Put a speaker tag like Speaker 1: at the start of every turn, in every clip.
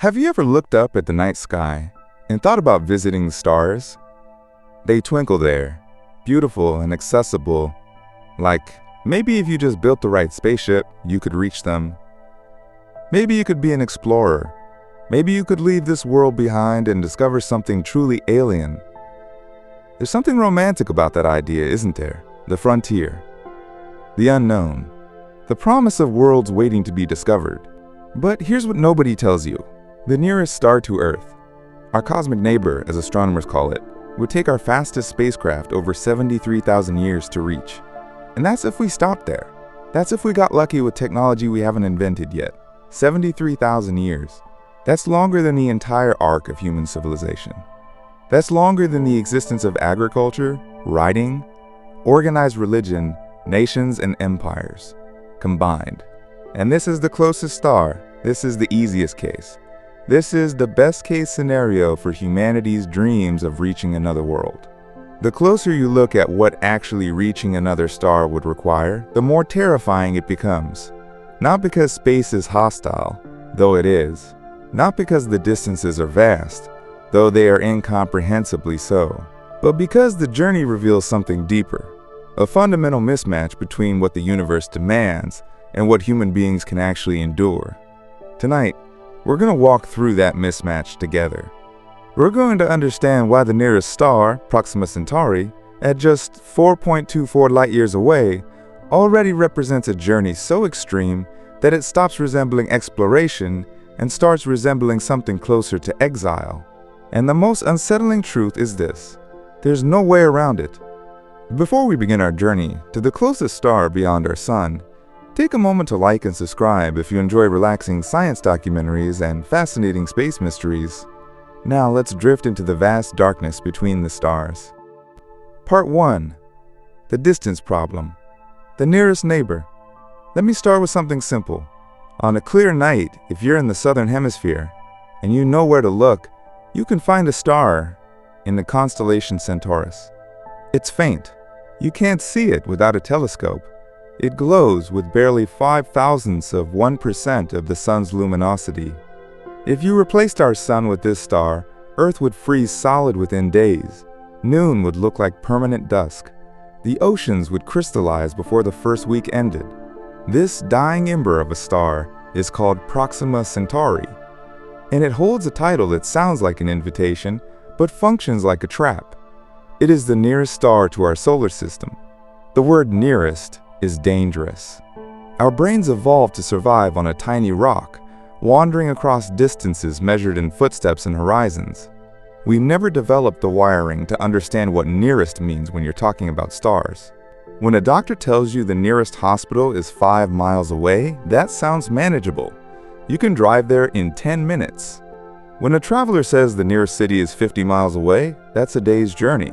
Speaker 1: Have you ever looked up at the night sky and thought about visiting the stars? They twinkle there, beautiful and accessible, like maybe if you just built the right spaceship, you could reach them. Maybe you could be an explorer. Maybe you could leave this world behind and discover something truly alien. There's something romantic about that idea, isn't there? The frontier, the unknown, the promise of worlds waiting to be discovered. But here's what nobody tells you. The nearest star to Earth, our cosmic neighbor, as astronomers call it, would take our fastest spacecraft over 73,000 years to reach. And that's if we stopped there. That's if we got lucky with technology we haven't invented yet. 73,000 years. That's longer than the entire arc of human civilization. That's longer than the existence of agriculture, writing, organized religion, nations, and empires combined. And this is the closest star. This is the easiest case. This is the best-case scenario for humanity's dreams of reaching another world. The closer you look at what actually reaching another star would require, the more terrifying it becomes. Not because space is hostile, though it is. Not because the distances are vast, though they are incomprehensibly so. But because the journey reveals something deeper. A fundamental mismatch between what the universe demands and what human beings can actually endure. Tonight, we're going to walk through that mismatch together. We're going to understand why the nearest star, Proxima Centauri, at just 4.24 light-years away, already represents a journey so extreme that it stops resembling exploration and starts resembling something closer to exile. And the most unsettling truth is this: there's no way around it. Before we begin our journey to the closest star beyond our sun, take a moment to like and subscribe if you enjoy relaxing science documentaries and fascinating space mysteries. Now let's drift into the vast darkness between the stars. Part 1. The distance problem. The nearest neighbor. Let me start with something simple. On a clear night, if you're in the southern hemisphere and you know where to look, you can find a star in the constellation Centaurus. It's faint. You can't see it without a telescope. It glows with barely 5,000ths of 1% of the sun's luminosity. If you replaced our sun with this star, Earth would freeze solid within days. Noon would look like permanent dusk. The oceans would crystallize before the first week ended. This dying ember of a star is called Proxima Centauri, and it holds a title that sounds like an invitation, but functions like a trap. It is the nearest star to our solar system. The word nearest is dangerous. Our brains evolved to survive on a tiny rock, wandering across distances measured in footsteps and horizons. We've never developed the wiring to understand what nearest means when you're talking about stars. When a doctor tells you the nearest hospital is 5 miles away, that sounds manageable. You can drive there in 10 minutes. When a traveler says the nearest city is 50 miles away, that's a day's journey.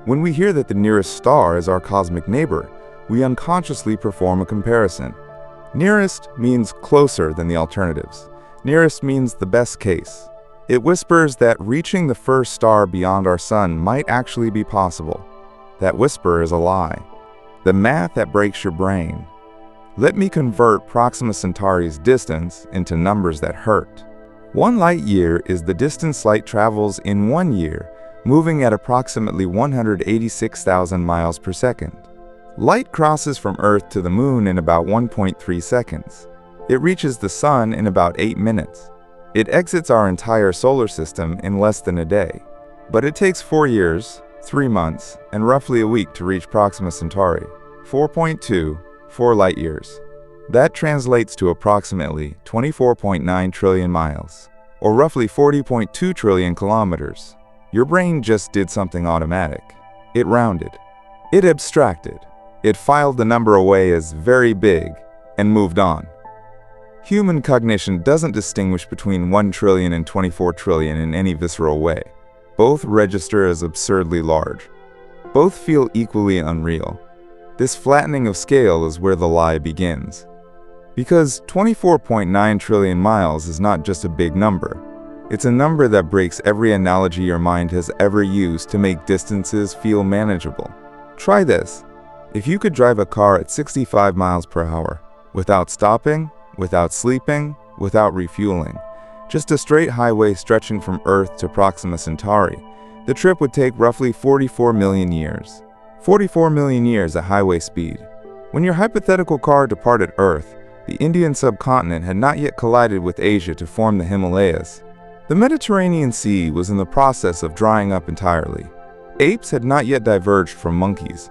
Speaker 1: When we hear that the nearest star is our cosmic neighbor, we unconsciously perform a comparison. Nearest means closer than the alternatives. Nearest means the best case. It whispers that reaching the first star beyond our sun might actually be possible. That whisper is a lie. The math that breaks your brain. Let me convert Proxima Centauri's distance into numbers that hurt. 1 light-year is the distance light travels in 1 year, moving at approximately 186,000 miles per second. Light crosses from Earth to the Moon in about 1.3 seconds. It reaches the Sun in about 8 minutes. It exits our entire solar system in less than a day. But it takes 4 years, 3 months, and roughly a week to reach Proxima Centauri. 4.24 light-years. That translates to approximately 24.9 trillion miles, or roughly 40.2 trillion kilometers. Your brain just did something automatic. It rounded. It abstracted. It filed the number away as very big and moved on. Human cognition doesn't distinguish between 1 trillion and 24 trillion in any visceral way. Both register as absurdly large. Both feel equally unreal. This flattening of scale is where the lie begins. Because 24.9 trillion miles is not just a big number. It's a number that breaks every analogy your mind has ever used to make distances feel manageable. Try this. If you could drive a car at 65 miles per hour, without stopping, without sleeping, without refueling, just a straight highway stretching from Earth to Proxima Centauri, the trip would take roughly 44 million years. 44 million years at highway speed. When your hypothetical car departed Earth, the Indian subcontinent had not yet collided with Asia to form the Himalayas. The Mediterranean Sea was in the process of drying up entirely. Apes had not yet diverged from monkeys.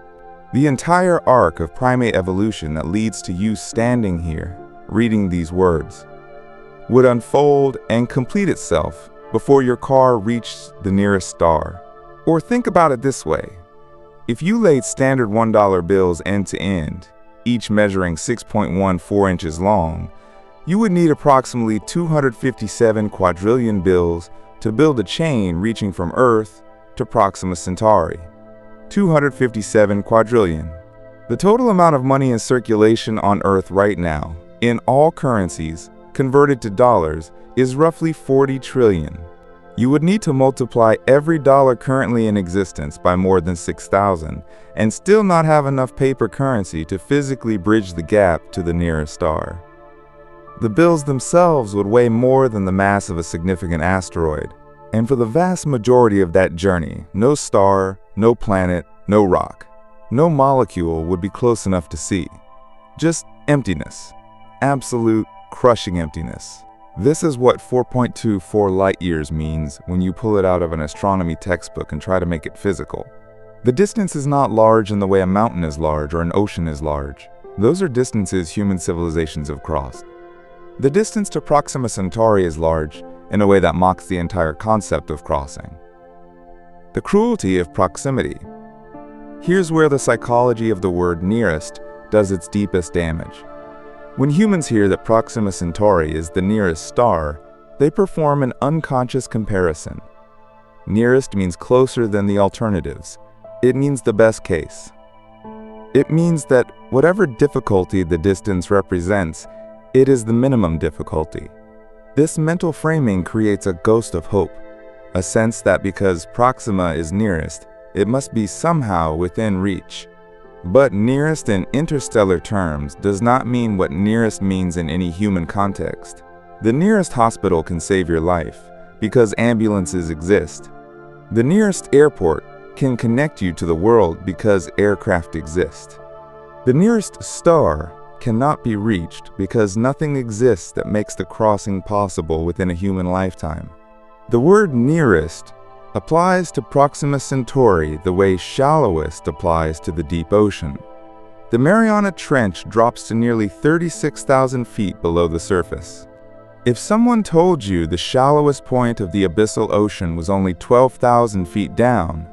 Speaker 1: The entire arc of primate evolution that leads to you standing here, reading these words, would unfold and complete itself before your car reached the nearest star. Or think about it this way. If you laid standard $1 bills end to end, each measuring 6.14 inches long, you would need approximately 257 quadrillion bills to build a chain reaching from Earth to Proxima Centauri. 257 quadrillion. The total amount of money in circulation on Earth right now, in all currencies, converted to dollars, is roughly 40 trillion. You would need to multiply every dollar currently in existence by more than 6,000 and still not have enough paper currency to physically bridge the gap to the nearest star. The bills themselves would weigh more than the mass of a significant asteroid, and for the vast majority of that journey, no star, no planet, no rock, no molecule would be close enough to see. Just emptiness. Absolute, crushing emptiness. This is what 4.24 light-years means when you pull it out of an astronomy textbook and try to make it physical. The distance is not large in the way a mountain is large or an ocean is large. Those are distances human civilizations have crossed. The distance to Proxima Centauri is large in a way that mocks the entire concept of crossing. The cruelty of proximity. Here's where the psychology of the word nearest does its deepest damage. When humans hear that Proxima Centauri is the nearest star, they perform an unconscious comparison. Nearest means closer than the alternatives. It means the best case. It means that whatever difficulty the distance represents, it is the minimum difficulty. This mental framing creates a ghost of hope, a sense that because Proxima is nearest, it must be somehow within reach. But nearest in interstellar terms does not mean what nearest means in any human context. The nearest hospital can save your life because ambulances exist. The nearest airport can connect you to the world because aircraft exist. The nearest star cannot be reached because nothing exists that makes the crossing possible within a human lifetime. The word nearest applies to Proxima Centauri the way shallowest applies to the deep ocean. The Mariana Trench drops to nearly 36,000 feet below the surface. If someone told you the shallowest point of the abyssal ocean was only 12,000 feet down,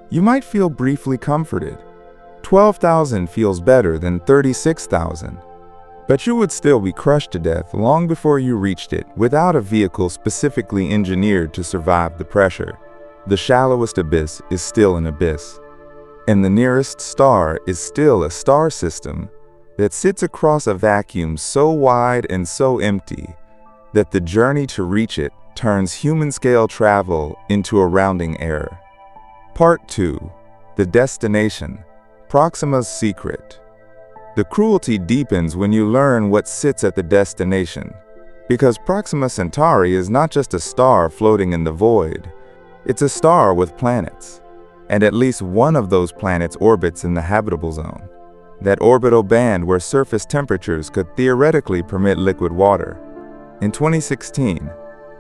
Speaker 1: you might feel briefly comforted. 12,000 feels better than 36,000. But you would still be crushed to death long before you reached it without a vehicle specifically engineered to survive the pressure. The shallowest abyss is still an abyss. And the nearest star is still a star system that sits across a vacuum so wide and so empty that the journey to reach it turns human-scale travel into a rounding error. Part 2. The Destination. Proxima's Secret. The cruelty deepens when you learn what sits at the destination, because Proxima Centauri is not just a star floating in the void. It's a star with planets, and at least one of those planets orbits in the habitable zone, that orbital band where surface temperatures could theoretically permit liquid water. In 2016,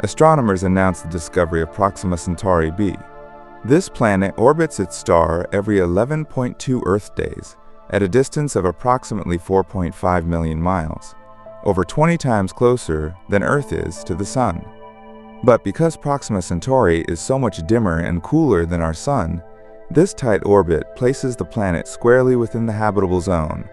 Speaker 1: astronomers announced the discovery of Proxima Centauri b. This planet orbits its star every 11.2 Earth days, at a distance of approximately 4.5 million miles, over 20 times closer than Earth is to the Sun. But because Proxima Centauri is so much dimmer and cooler than our Sun, this tight orbit places the planet squarely within the habitable zone.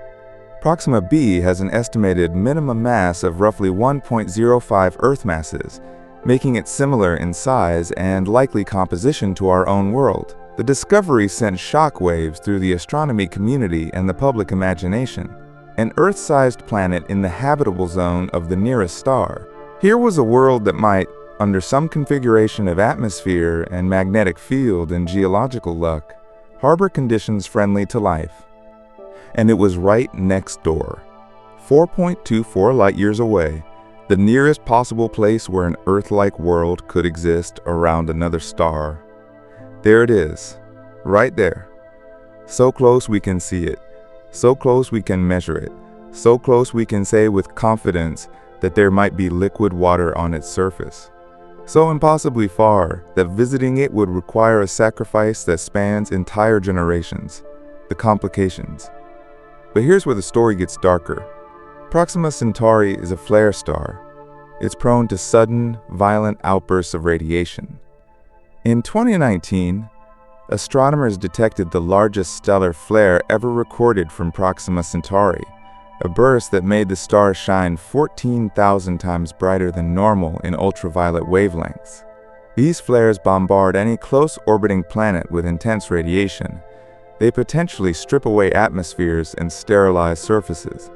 Speaker 1: Proxima b has an estimated minimum mass of roughly 1.05 Earth masses, making it similar in size and likely composition to our own world. The discovery sent shockwaves through the astronomy community and the public imagination. An Earth-sized planet in the habitable zone of the nearest star. Here was a world that might, under some configuration of atmosphere and magnetic field and geological luck, harbor conditions friendly to life. And it was right next door. 4.24 light-years away, the nearest possible place where an Earth-like world could exist around another star. There it is, right there. So close we can see it, so close we can measure it, so close we can say with confidence that there might be liquid water on its surface. So impossibly far that visiting it would require a sacrifice that spans entire generations. The complications. But here's where the story gets darker. Proxima Centauri is a flare star. It's prone to sudden, violent outbursts of radiation. In 2019, astronomers detected the largest stellar flare ever recorded from Proxima Centauri, a burst that made the star shine 14,000 times brighter than normal in ultraviolet wavelengths. These flares bombard any close-orbiting planet with intense radiation. They potentially strip away atmospheres and sterilize surfaces.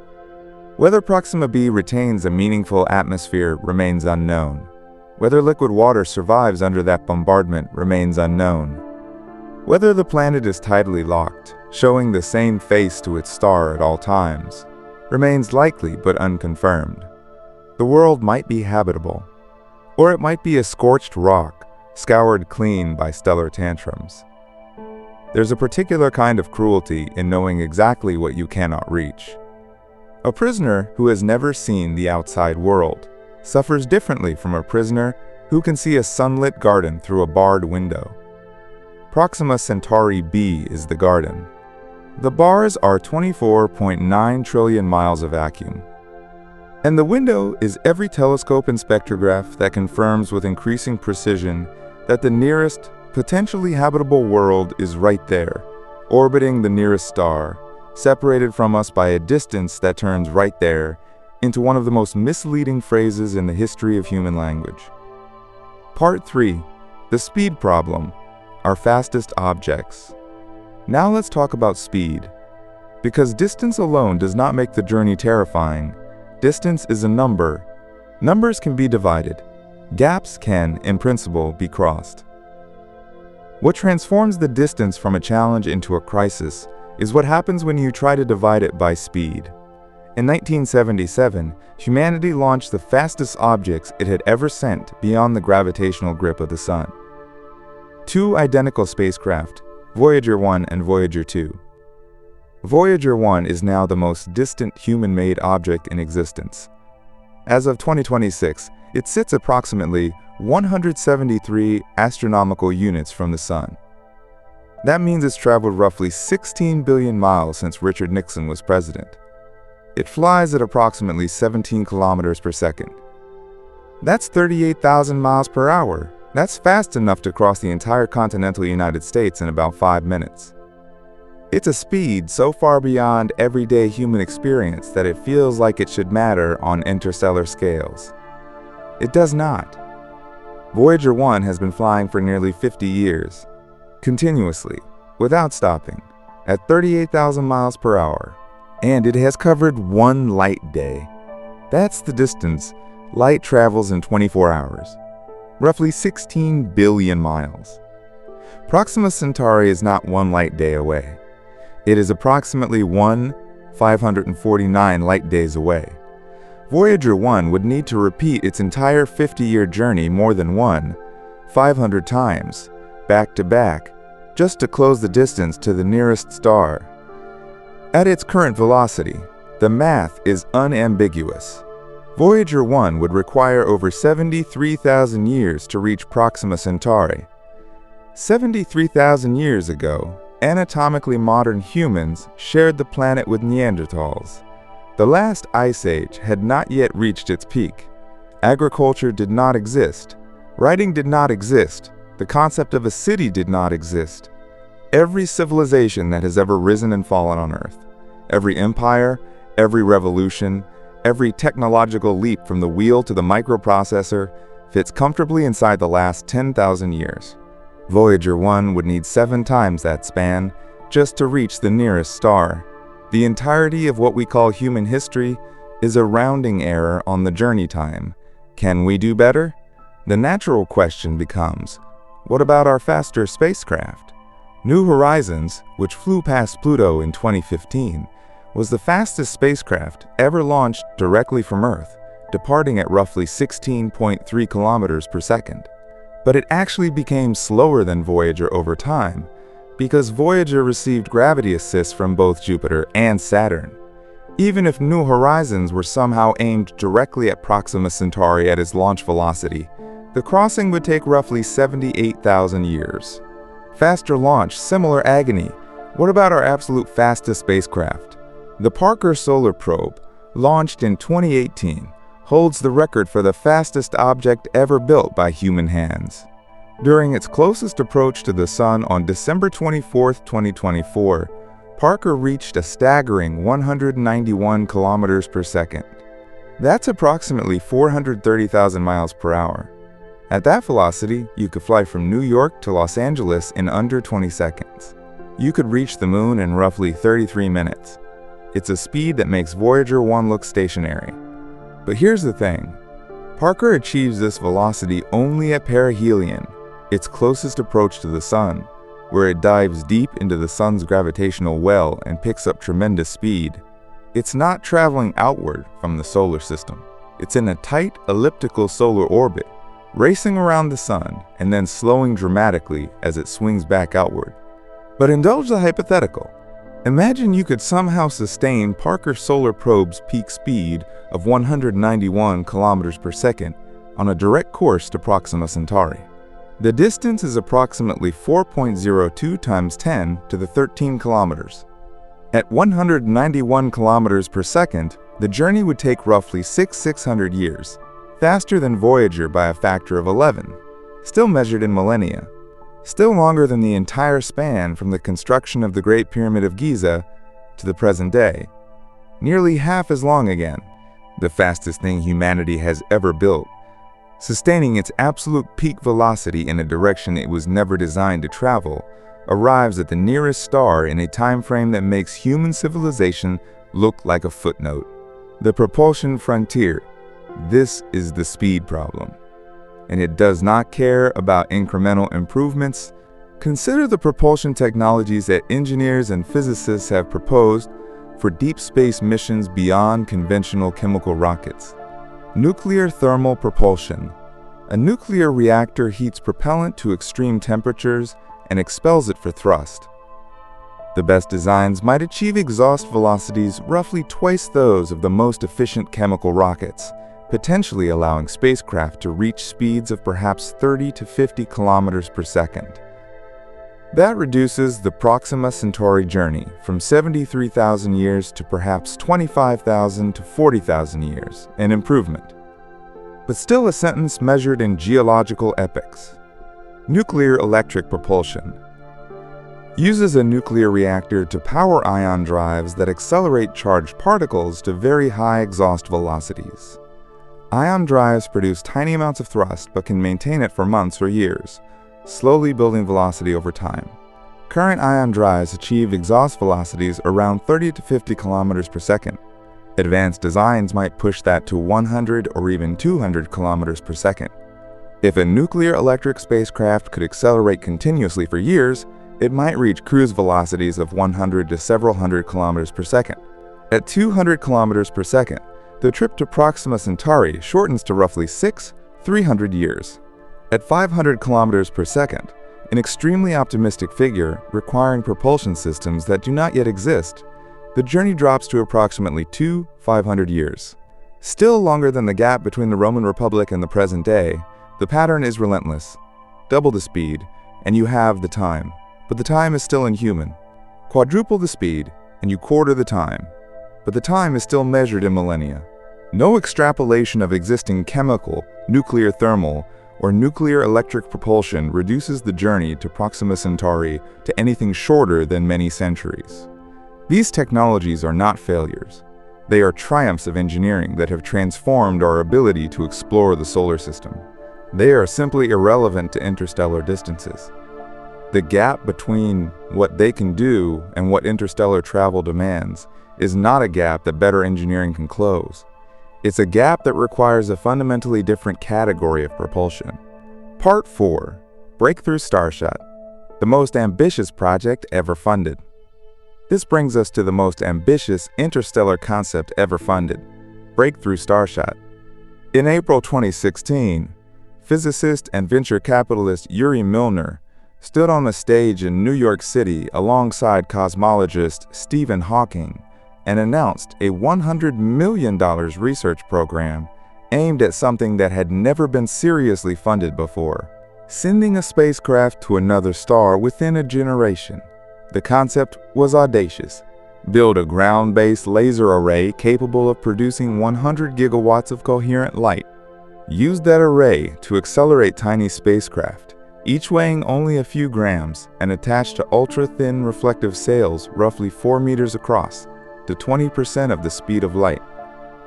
Speaker 1: Whether Proxima b retains a meaningful atmosphere remains unknown. Whether liquid water survives under that bombardment remains unknown. Whether the planet is tidally locked, showing the same face to its star at all times, remains likely but unconfirmed. The world might be habitable, or it might be a scorched rock, scoured clean by stellar tantrums. There's a particular kind of cruelty in knowing exactly what you cannot reach. A prisoner who has never seen the outside world suffers differently from a prisoner who can see a sunlit garden through a barred window. Proxima Centauri b is the garden. The bars are 24.9 trillion miles of vacuum. And the window is every telescope and spectrograph that confirms with increasing precision that the nearest, potentially habitable world is right there, orbiting the nearest star, separated from us by a distance that turns right there into one of the most misleading phrases in the history of human language. Part 3. The speed problem. Our fastest objects. Now let's talk about speed. Because distance alone does not make the journey terrifying. Distance is a number. Numbers can be divided. Gaps can, in principle, be crossed. What transforms the distance from a challenge into a crisis is what happens when you try to divide it by speed. In 1977, humanity launched the fastest objects it had ever sent beyond the gravitational grip of the Sun. Two identical spacecraft, Voyager 1 and Voyager 2. Voyager 1 is now the most distant human-made object in existence. As of 2026, it sits approximately 173 astronomical units from the Sun. That means it's traveled roughly 16 billion miles since Richard Nixon was president. It flies at approximately 17 kilometers per second. That's 38,000 miles per hour. That's fast enough to cross the entire continental United States in about 5 minutes. It's a speed so far beyond everyday human experience that it feels like it should matter on interstellar scales. It does not. Voyager 1 has been flying for nearly 50 years. Continuously, without stopping, at 38,000 miles per hour, and it has covered one light day. That's the distance light travels in 24 hours, roughly 16 billion miles. Proxima Centauri is not one light day away. It is approximately 1,549 light days away. Voyager 1 would need to repeat its entire 50-year journey more than 500 times, back to back, just to close the distance to the nearest star. At its current velocity, the math is unambiguous. Voyager 1 would require over 73,000 years to reach Proxima Centauri. 73,000 years ago, anatomically modern humans shared the planet with Neanderthals. The last ice age had not yet reached its peak. Agriculture did not exist. Writing did not exist. The concept of a city did not exist. Every civilization that has ever risen and fallen on Earth, every empire, every revolution, every technological leap from the wheel to the microprocessor fits comfortably inside the last 10,000 years. Voyager 1 would need 7 times that span just to reach the nearest star. The entirety of what we call human history is a rounding error on the journey time. Can we do better? The natural question becomes, what about our faster spacecraft? New Horizons, which flew past Pluto in 2015, was the fastest spacecraft ever launched directly from Earth, departing at roughly 16.3 kilometers per second. But it actually became slower than Voyager over time, because Voyager received gravity assists from both Jupiter and Saturn. Even if New Horizons were somehow aimed directly at Proxima Centauri at its launch velocity, the crossing would take roughly 78,000 years. Faster launch, similar agony. What about our absolute fastest spacecraft? The Parker Solar Probe, launched in 2018, holds the record for the fastest object ever built by human hands. During its closest approach to the Sun on December 24, 2024, Parker reached a staggering 191 kilometers per second. That's approximately 430,000 miles per hour. At that velocity, you could fly from New York to Los Angeles in under 20 seconds. You could reach the moon in roughly 33 minutes. It's a speed that makes Voyager 1 look stationary. But here's the thing. Parker achieves this velocity only at perihelion, its closest approach to the Sun, where it dives deep into the Sun's gravitational well and picks up tremendous speed. It's not traveling outward from the solar system. It's in a tight, elliptical solar orbit, racing around the Sun and then slowing dramatically as it swings back outward. But indulge the hypothetical. Imagine you could somehow sustain Parker Solar Probe's peak speed of 191 kilometers per second on a direct course to Proxima Centauri. The distance is approximately 4.02 times 10 to the 13 kilometers. At 191 kilometers per second, the journey would take roughly 600 years, faster than Voyager by a factor of 11, still measured in millennia, still longer than the entire span from the construction of the Great Pyramid of Giza to the present day, nearly half as long again, the fastest thing humanity has ever built, sustaining its absolute peak velocity in a direction it was never designed to travel, arrives at the nearest star in a time frame that makes human civilization look like a footnote. The propulsion frontier. This is the speed problem. And it does not care about incremental improvements. Consider the propulsion technologies that engineers and physicists have proposed for deep space missions beyond conventional chemical rockets. Nuclear thermal propulsion. A nuclear reactor heats propellant to extreme temperatures and expels it for thrust. The best designs might achieve exhaust velocities roughly twice those of the most efficient chemical rockets, potentially allowing spacecraft to reach speeds of perhaps 30 to 50 kilometers per second. That reduces the Proxima Centauri journey from 73,000 years to perhaps 25,000 to 40,000 years, an improvement. But still a sentence measured in geological epochs. Nuclear electric propulsion uses a nuclear reactor to power ion drives that accelerate charged particles to very high exhaust velocities. Ion drives produce tiny amounts of thrust but can maintain it for months or years, slowly building velocity over time. Current ion drives achieve exhaust velocities around 30 to 50 kilometers per second. Advanced designs might push that to 100 or even 200 kilometers per second. If a nuclear electric spacecraft could accelerate continuously for years, it might reach cruise velocities of 100 to several hundred kilometers per second. At 200 kilometers per second, the trip to Proxima Centauri shortens to roughly 300 years. At 500 kilometers per second, an extremely optimistic figure requiring propulsion systems that do not yet exist, the journey drops to approximately 500 years. Still longer than the gap between the Roman Republic and the present day, the pattern is relentless. Double the speed, and you have the time, but the time is still inhuman. Quadruple the speed, and you quarter the time, but the time is still measured in millennia. No extrapolation of existing chemical, nuclear thermal, or nuclear electric propulsion reduces the journey to Proxima Centauri to anything shorter than many centuries. These technologies are not failures. They are triumphs of engineering that have transformed our ability to explore the solar system. They are simply irrelevant to interstellar distances. The gap between what they can do and what interstellar travel demands is not a gap that better engineering can close. It's a gap that requires a fundamentally different category of propulsion. Part 4. Breakthrough Starshot, the most ambitious project ever funded. This brings us to the most ambitious interstellar concept ever funded, Breakthrough Starshot. In April 2016, physicist and venture capitalist Yuri Milner stood on a stage in New York City alongside cosmologist Stephen Hawking and announced a $100 million research program aimed at something that had never been seriously funded before: sending a spacecraft to another star within a generation. The concept was audacious. Build a ground-based laser array capable of producing 100 gigawatts of coherent light. Use that array to accelerate tiny spacecraft, each weighing only a few grams and attached to ultra-thin reflective sails roughly 4 meters across, to 20% of the speed of light.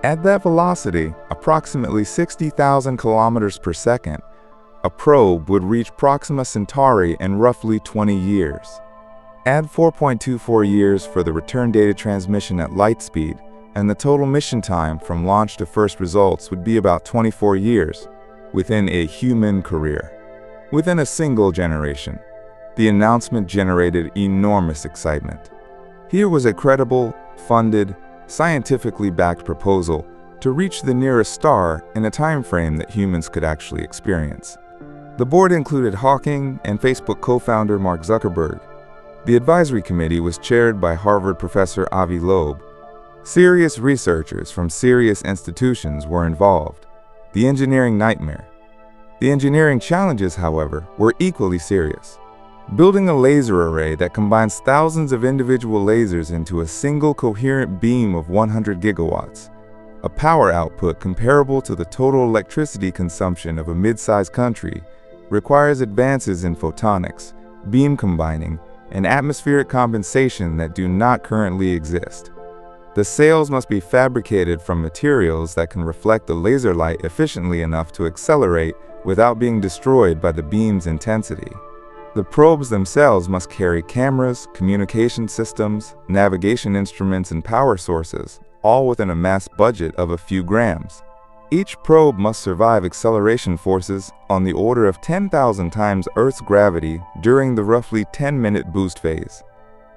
Speaker 1: At that velocity, approximately 60,000 kilometers per second, a probe would reach Proxima Centauri in roughly 20 years. Add 4.24 years for the return data transmission at light speed, and the total mission time from launch to first results would be about 24 years, within a human career. Within a single generation. The announcement generated enormous excitement. Here was a credible, funded, scientifically backed proposal to reach the nearest star in a time frame that humans could actually experience. The board included Hawking and Facebook co-founder Mark Zuckerberg. The advisory committee was chaired by Harvard professor Avi Loeb. Serious researchers from serious institutions were involved. The engineering nightmare. The engineering challenges, however, were equally serious. Building a laser array that combines thousands of individual lasers into a single coherent beam of 100 gigawatts, a power output comparable to the total electricity consumption of a mid-sized country, requires advances in photonics, beam combining, and atmospheric compensation that do not currently exist. The sails must be fabricated from materials that can reflect the laser light efficiently enough to accelerate without being destroyed by the beam's intensity. The probes themselves must carry cameras, communication systems, navigation instruments, and power sources, all within a mass budget of a few grams. Each probe must survive acceleration forces on the order of 10,000 times Earth's gravity during the roughly 10-minute boost phase.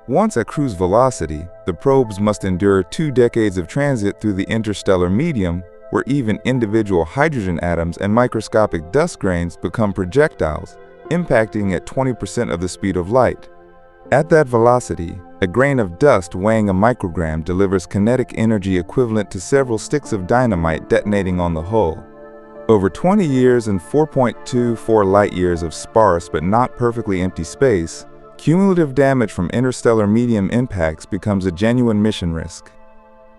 Speaker 1: Once at cruise velocity, the probes must endure 2 decades of transit through the interstellar medium, where even individual hydrogen atoms and microscopic dust grains become projectiles, impacting at 20% of the speed of light. At that velocity, a grain of dust weighing a microgram delivers kinetic energy equivalent to several sticks of dynamite detonating on the hull. Over 20 years and 4.24 light-years of sparse but not perfectly empty space, cumulative damage from interstellar medium impacts becomes a genuine mission risk.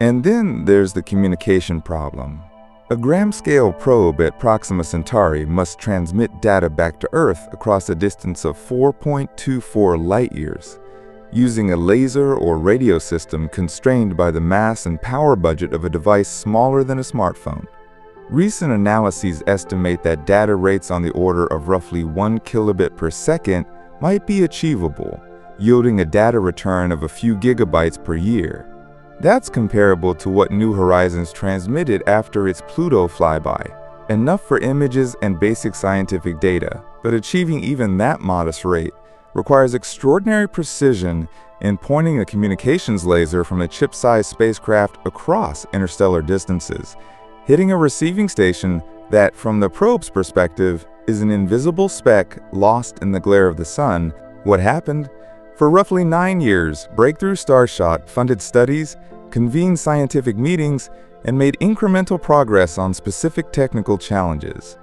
Speaker 1: And then there's the communication problem. A gram-scale probe at Proxima Centauri must transmit data back to Earth across a distance of 4.24 light-years, using a laser or radio system constrained by the mass and power budget of a device smaller than a smartphone. Recent analyses estimate that data rates on the order of roughly 1 kilobit per second might be achievable, yielding a data return of a few gigabytes per year. That's comparable to what New Horizons transmitted after its Pluto flyby, enough for images and basic scientific data, but achieving even that modest rate requires extraordinary precision in pointing a communications laser from a chip-sized spacecraft across interstellar distances, hitting a receiving station that, from the probe's perspective, is an invisible speck lost in the glare of the sun. What happened? For roughly 9 years, Breakthrough Starshot funded studies, convened scientific meetings, and made incremental progress on specific technical challenges.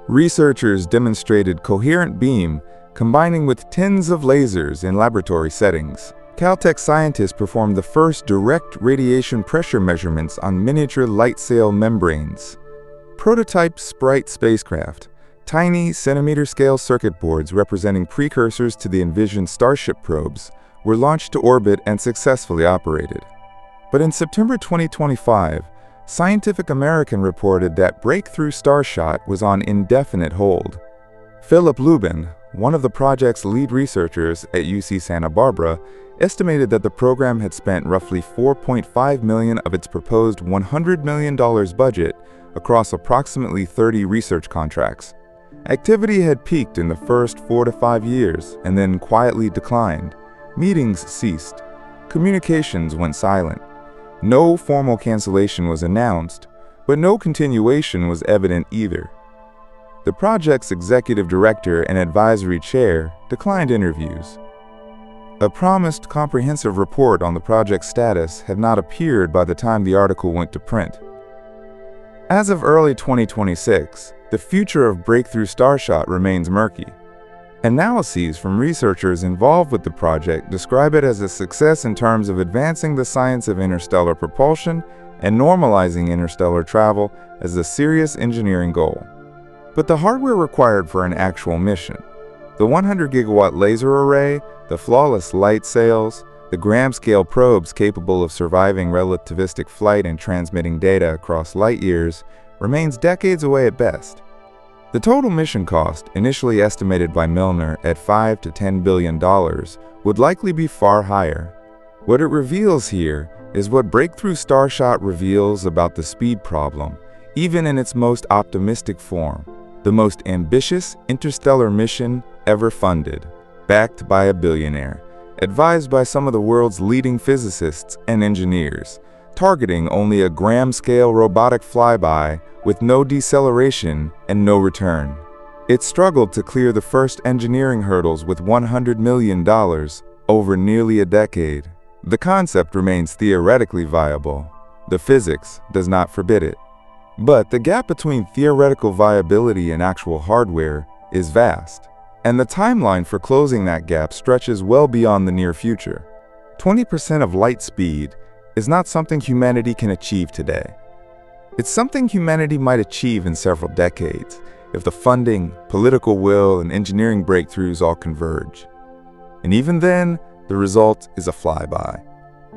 Speaker 1: Researchers demonstrated coherent beam combining with tens of lasers in laboratory settings. Caltech scientists performed the first direct radiation pressure measurements on miniature light sail membranes. Prototype Sprite spacecraft, tiny centimeter-scale circuit boards representing precursors to the envisioned Starship probes, were launched to orbit and successfully operated. But in September 2025, Scientific American reported that Breakthrough Starshot was on indefinite hold. Philip Lubin, one of the project's lead researchers at UC Santa Barbara, estimated that the program had spent roughly $4.5 million of its proposed $100 million budget across approximately 30 research contracts. Activity had peaked in the first 4 to 5 years and then quietly declined. Meetings ceased. Communications went silent. No formal cancellation was announced, But no continuation was evident either. The project's executive director and advisory chair declined interviews. A promised comprehensive report on the project's status had not appeared by the time the article went to print. As of early 2026, the future of breakthrough Starshot remains murky. Analyses from researchers involved with the project describe it as a success in terms of advancing the science of interstellar propulsion and normalizing interstellar travel as a serious engineering goal. But the hardware required for an actual mission, the 100-gigawatt laser array, the flawless light sails, the gram-scale probes capable of surviving relativistic flight and transmitting data across light years, remains decades away at best. The total mission cost, initially estimated by Milner at $5 to $10 billion, would likely be far higher. What it reveals here is what breakthrough Starshot reveals about the speed problem, even in its most optimistic form, the most ambitious interstellar mission ever funded, backed by a billionaire, advised by some of the world's leading physicists and engineers, targeting only a gram-scale robotic flyby with no deceleration and no return. It struggled to clear the first engineering hurdles with $100 million over nearly a decade. The concept remains theoretically viable. The physics does not forbid it. But the gap between theoretical viability and actual hardware is vast, and the timeline for closing that gap stretches well beyond the near future. 20% of light speed is not something humanity can achieve today. It's something humanity might achieve in several decades if the funding, political will, and engineering breakthroughs all converge. And even then, the result is a flyby.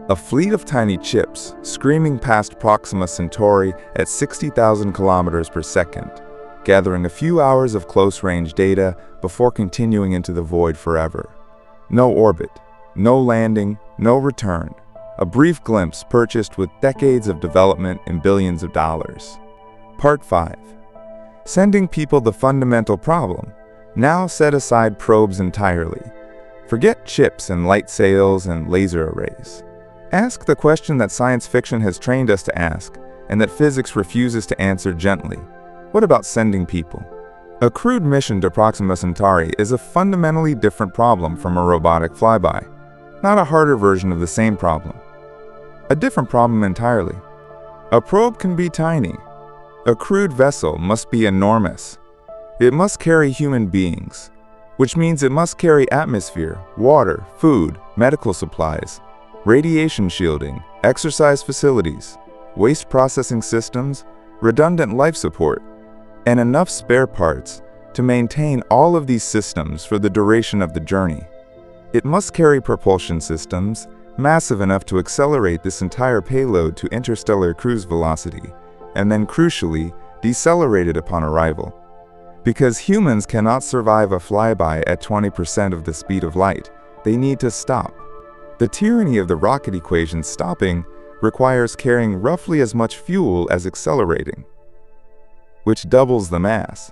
Speaker 1: A fleet of tiny chips screaming past Proxima Centauri at 60,000 kilometers per second, gathering a few hours of close-range data before continuing into the void forever. No orbit, no landing, no return. A brief glimpse purchased with decades of development and billions of dollars. Part 5. Sending people the fundamental problem. Now set aside probes entirely. Forget chips and light sails and laser arrays. Ask the question that science fiction has trained us to ask, and that physics refuses to answer gently. What about sending people? A crewed mission to Proxima Centauri is a fundamentally different problem from a robotic flyby, not a harder version of the same problem. A different problem entirely. A probe can be tiny. A crewed vessel must be enormous. It must carry human beings, which means it must carry atmosphere, water, food, medical supplies, radiation shielding, exercise facilities, waste processing systems, redundant life support, and enough spare parts to maintain all of these systems for the duration of the journey. It must carry propulsion systems massive enough to accelerate this entire payload to interstellar cruise velocity, and then crucially, decelerate it upon arrival. Because humans cannot survive a flyby at 20% of the speed of light, they need to stop. The tyranny of the rocket equation stopping requires carrying roughly as much fuel as accelerating, which doubles the mass,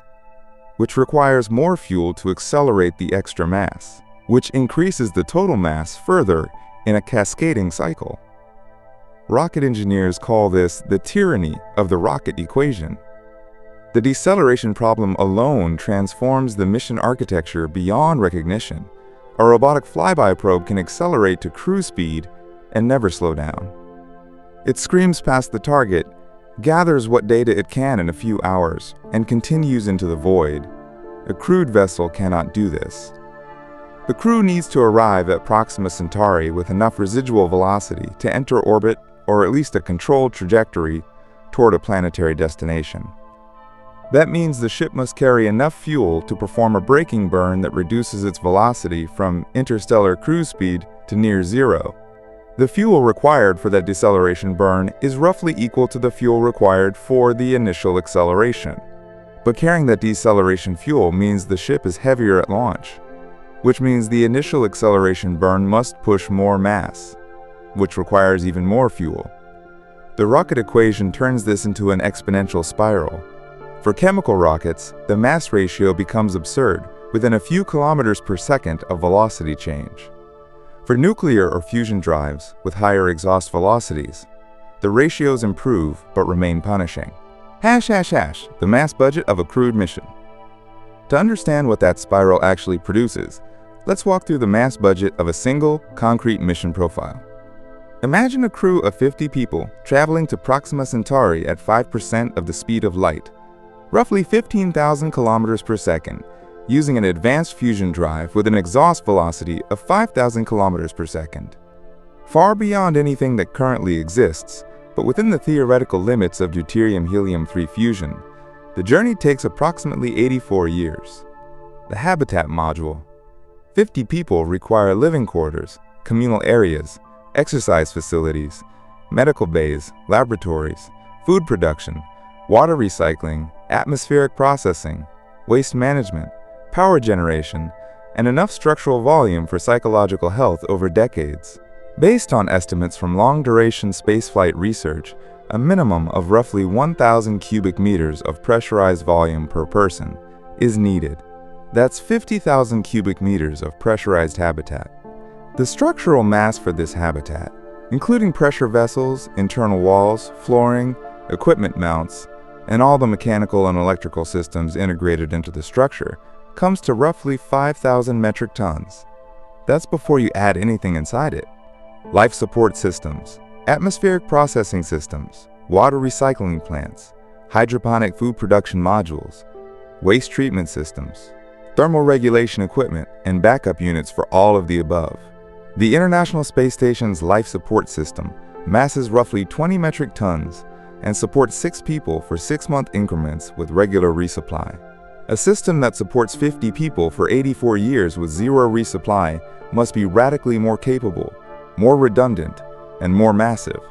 Speaker 1: which requires more fuel to accelerate the extra mass, which increases the total mass further in a cascading cycle. Rocket engineers call this the tyranny of the rocket equation. The deceleration problem alone transforms the mission architecture beyond recognition. A robotic flyby probe can accelerate to cruise speed and never slow down. It screams past the target, gathers what data it can in a few hours, and continues into the void. A crewed vessel cannot do this. The crew needs to arrive at Proxima Centauri with enough residual velocity to enter orbit, or at least a controlled trajectory, toward a planetary destination. That means the ship must carry enough fuel to perform a braking burn that reduces its velocity from interstellar cruise speed to near zero. The fuel required for that deceleration burn is roughly equal to the fuel required for the initial acceleration. But carrying that deceleration fuel means the ship is heavier at launch, which means the initial acceleration burn must push more mass, which requires even more fuel. The rocket equation turns this into an exponential spiral. For chemical rockets, the mass ratio becomes absurd within a few kilometers per second of velocity change. For nuclear or fusion drives with higher exhaust velocities, the ratios improve but remain punishing. The mass budget of a crewed mission. To understand what that spiral actually produces, let's walk through the mass budget of a single, concrete mission profile. Imagine a crew of 50 people traveling to Proxima Centauri at 5% of the speed of light, roughly 15,000 kilometers per second, using an advanced fusion drive with an exhaust velocity of 5,000 kilometers per second. Far beyond anything that currently exists, but within the theoretical limits of deuterium-helium-3 fusion, the journey takes approximately 84 years. The habitat module. 50 people require living quarters, communal areas, exercise facilities, medical bays, laboratories, food production, water recycling, atmospheric processing, waste management, power generation, and enough structural volume for psychological health over decades. Based on estimates from long-duration spaceflight research, a minimum of roughly 1,000 cubic meters of pressurized volume per person is needed. That's 50,000 cubic meters of pressurized habitat. The structural mass for this habitat, including pressure vessels, internal walls, flooring, equipment mounts, and all the mechanical and electrical systems integrated into the structure, comes to roughly 5,000 metric tons. That's before you add anything inside it. Life support systems, atmospheric processing systems, water recycling plants, hydroponic food production modules, waste treatment systems, thermal regulation equipment, and backup units for all of the above. The International Space Station's life support system masses roughly 20 metric tons and supports 6 people for 6-month increments with regular resupply. A system that supports 50 people for 84 years with zero resupply must be radically more capable, more redundant, and more massive.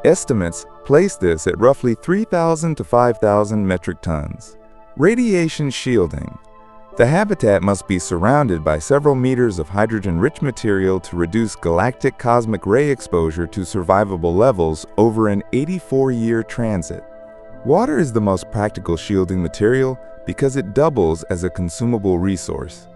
Speaker 1: Estimates place this at roughly 3,000 to 5,000 metric tons. Radiation shielding. The habitat must be surrounded by several meters of hydrogen-rich material to reduce galactic cosmic ray exposure to survivable levels over an 84-year transit. Water is the most practical shielding material because it doubles as a consumable resource.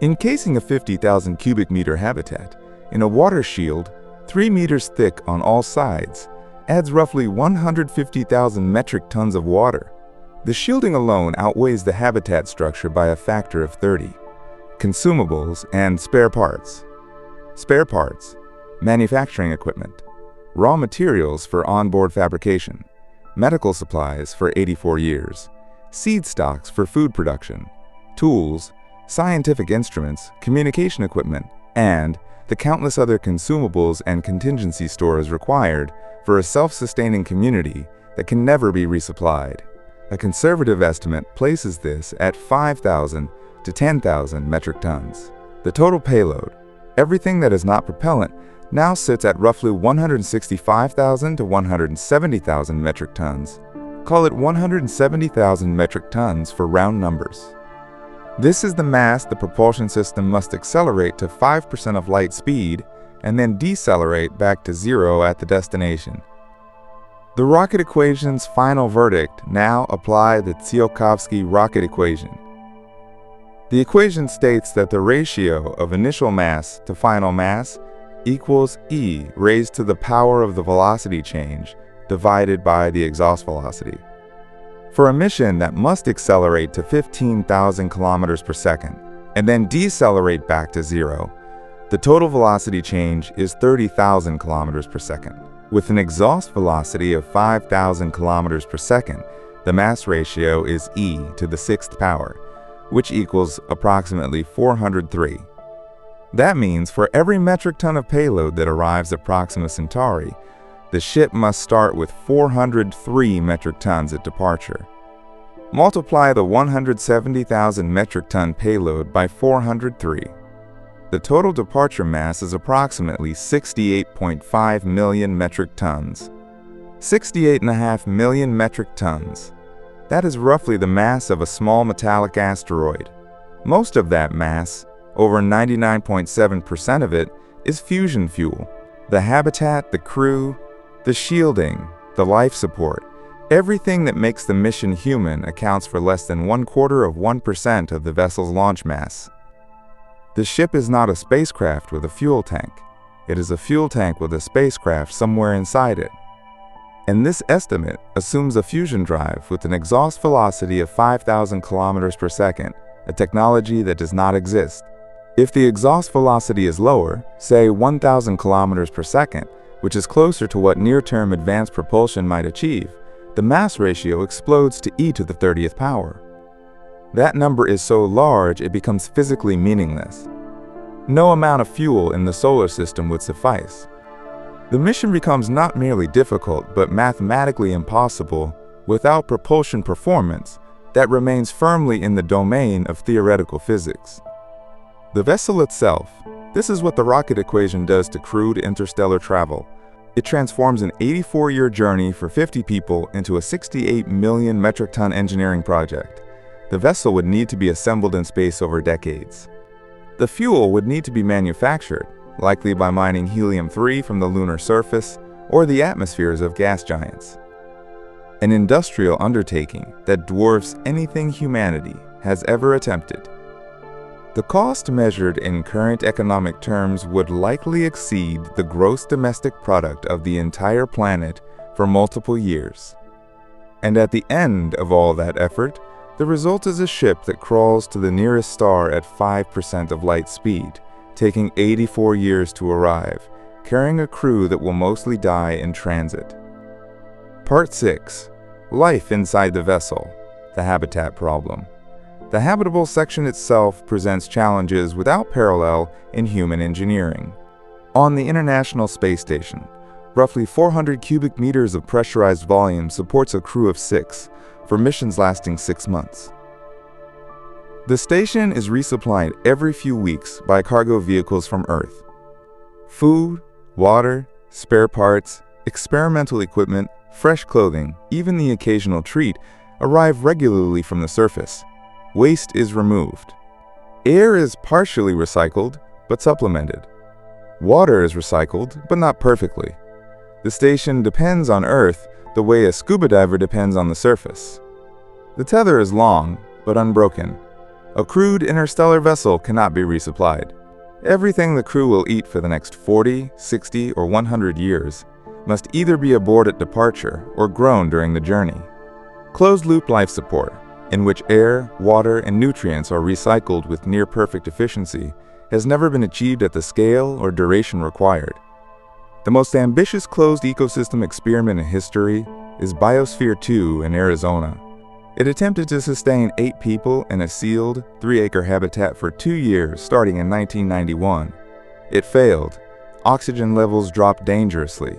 Speaker 1: Encasing a 50,000 cubic meter habitat in a water shield 3 meters thick on all sides adds roughly 150,000 metric tons of water. The shielding alone outweighs the habitat structure by a factor of 30. Consumables and spare parts. Spare parts, manufacturing equipment, raw materials for onboard fabrication, medical supplies for 84 years, seed stocks for food production, tools, scientific instruments, communication equipment, and the countless other consumables and contingency stores required for a self-sustaining community that can never be resupplied. A conservative estimate places this at 5,000 to 10,000 metric tons. The total payload, everything that is not propellant, now sits at roughly 165,000 to 170,000 metric tons. Call it 170,000 metric tons for round numbers. This is the mass the propulsion system must accelerate to 5% of light speed and then decelerate back to 0 at the destination. The rocket equation's final verdict now apply the Tsiolkovsky rocket equation. The equation states that the ratio of initial mass to final mass equals e raised to the power of the velocity change divided by the exhaust velocity. For a mission that must accelerate to 15,000 kilometers per second and then decelerate back to 0, the total velocity change is 30,000 kilometers per second. With an exhaust velocity of 5,000 kilometers per second, the mass ratio is e to the 6th power, which equals approximately 403. That means for every metric ton of payload that arrives at Proxima Centauri, the ship must start with 403 metric tons at departure. Multiply the 170,000 metric ton payload by 403. The total departure mass is approximately 68.5 million metric tons. 68.5 million metric tons. That is roughly the mass of a small metallic asteroid. Most of that mass, over 99.7% of it, is fusion fuel. The habitat, the crew, the shielding, the life support, everything that makes the mission human accounts for less than 1/4% of the vessel's launch mass. The ship is not a spacecraft with a fuel tank. It is a fuel tank with a spacecraft somewhere inside it. And this estimate assumes a fusion drive with an exhaust velocity of 5,000 kilometers per second, a technology that does not exist. If the exhaust velocity is lower, say 1,000 kilometers per second, which is closer to what near-term advanced propulsion might achieve, the mass ratio explodes to e to the 30th power. That number is so large it becomes physically meaningless. No amount of fuel in the solar system would suffice. The mission becomes not merely difficult, but mathematically impossible without propulsion performance that remains firmly in the domain of theoretical physics. The vessel itself, this is what the rocket equation does to crewed interstellar travel. It transforms an 84-year journey for 50 people into a 68 million metric ton engineering project. The vessel would need to be assembled in space over decades. The fuel would need to be manufactured, likely by mining helium-3 from the lunar surface or the atmospheres of gas giants. An industrial undertaking that dwarfs anything humanity has ever attempted. The cost measured in current economic terms would likely exceed the gross domestic product of the entire planet for multiple years. And at the end of all that effort, the result is a ship that crawls to the nearest star at 5% of light speed, taking 84 years to arrive, carrying a crew that will mostly die in transit. Part 6. Life inside the vessel, the habitat problem. The habitable section itself presents challenges without parallel in human engineering. On the International Space Station, roughly 400 cubic meters of pressurized volume supports a crew of 6 for missions lasting 6 months. The station is resupplied every few weeks by cargo vehicles from Earth. Food, water, spare parts, experimental equipment, fresh clothing, even the occasional treat arrive regularly from the surface. Waste is removed. Air is partially recycled, but supplemented. Water is recycled, but not perfectly. The station depends on Earth the way a scuba diver depends on the surface. The tether is long, but unbroken. A crewed interstellar vessel cannot be resupplied. Everything the crew will eat for the next 40, 60, or 100 years must either be aboard at departure or grown during the journey. Closed-loop life support, in which air, water, and nutrients are recycled with near-perfect efficiency, has never been achieved at the scale or duration required. The most ambitious closed ecosystem experiment in history is Biosphere 2 in Arizona. It attempted to sustain 8 people in a sealed, 3-acre habitat for 2 years starting in 1991. It failed. Oxygen levels dropped dangerously.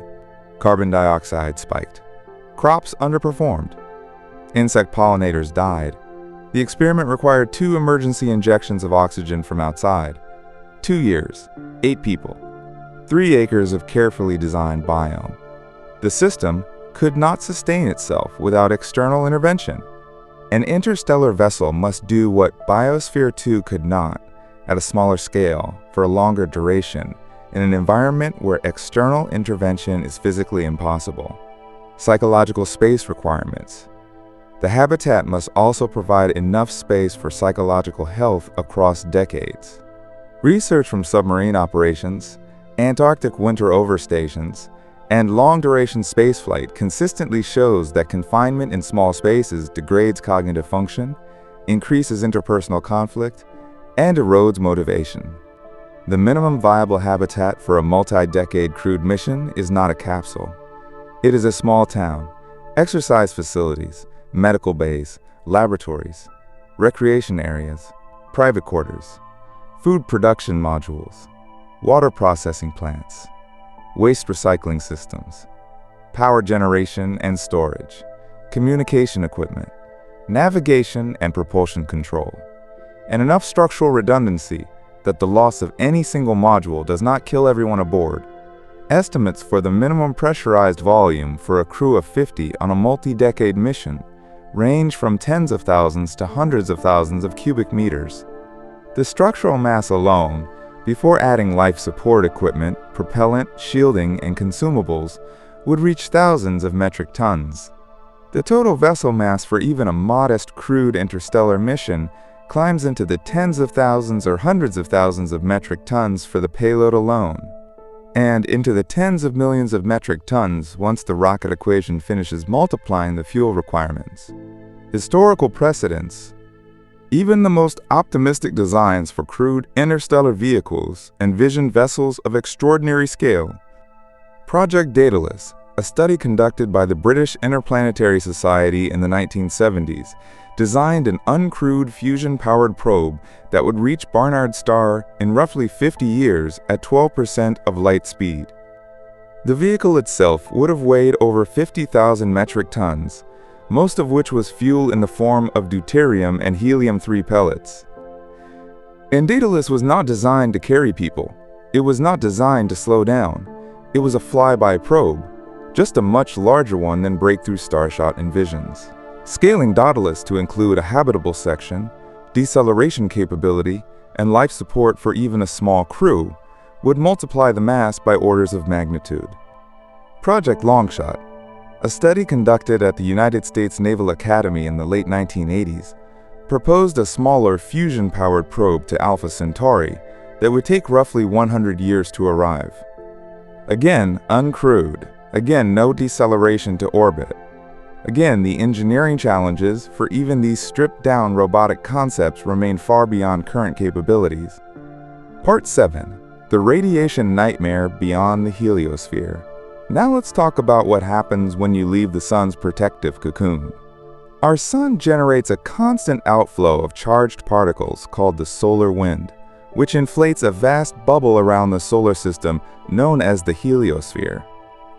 Speaker 1: Carbon dioxide spiked. Crops underperformed. Insect pollinators died. The experiment required 2 emergency injections of oxygen from outside. 2 years, 8 people, 3 acres of carefully designed biome. The system could not sustain itself without external intervention. An interstellar vessel must do what Biosphere 2 could not, at a smaller scale, for a longer duration, in an environment where external intervention is physically impossible. Psychological space requirements. The habitat must also provide enough space for psychological health across decades. Research from submarine operations, Antarctic winter overstations, and long-duration spaceflight consistently shows that confinement in small spaces degrades cognitive function, increases interpersonal conflict, and erodes motivation. The minimum viable habitat for a multi-decade crewed mission is not a capsule. It is a small town, exercise facilities, medical bays, laboratories, recreation areas, private quarters, food production modules, water processing plants, waste recycling systems, power generation and storage, communication equipment, navigation and propulsion control, and enough structural redundancy that the loss of any single module does not kill everyone aboard. Estimates for the minimum pressurized volume for a crew of 50 on a multi-decade mission range from tens of thousands to hundreds of thousands of cubic meters. The structural mass alone, before adding life support equipment, propellant, shielding, and consumables, would reach thousands of metric tons. The total vessel mass for even a modest crewed interstellar mission climbs into the tens of thousands or hundreds of thousands of metric tons for the payload alone. and into the tens of millions of metric tons once the rocket equation finishes multiplying the fuel requirements. Historical precedents. Even the most optimistic designs for crewed interstellar vehicles envision vessels of extraordinary scale. Project Daedalus, a study conducted by the British Interplanetary Society in the 1970s, designed an uncrewed fusion-powered probe that would reach Barnard's star in roughly 50 years at 12% of light speed. The vehicle itself would have weighed over 50,000 metric tons, most of which was fuel in the form of deuterium and helium-3 pellets. And Daedalus was not designed to carry people. It was not designed to slow down. It was a flyby probe, just a much larger one than Breakthrough Starshot envisions. Scaling Daedalus to include a habitable section, deceleration capability, and life support for even a small crew would multiply the mass by orders of magnitude. Project Longshot, a study conducted at the United States Naval Academy in the late 1980s, proposed a smaller fusion-powered probe to Alpha Centauri that would take roughly 100 years to arrive. Again, uncrewed. Again, no deceleration to orbit. Again, the engineering challenges for even these stripped-down robotic concepts remain far beyond current capabilities. Part 7. The Radiation Nightmare Beyond the Heliosphere. Now let's talk about what happens when you leave the sun's protective cocoon. Our sun generates a constant outflow of charged particles called the solar wind, which inflates a vast bubble around the solar system known as the heliosphere.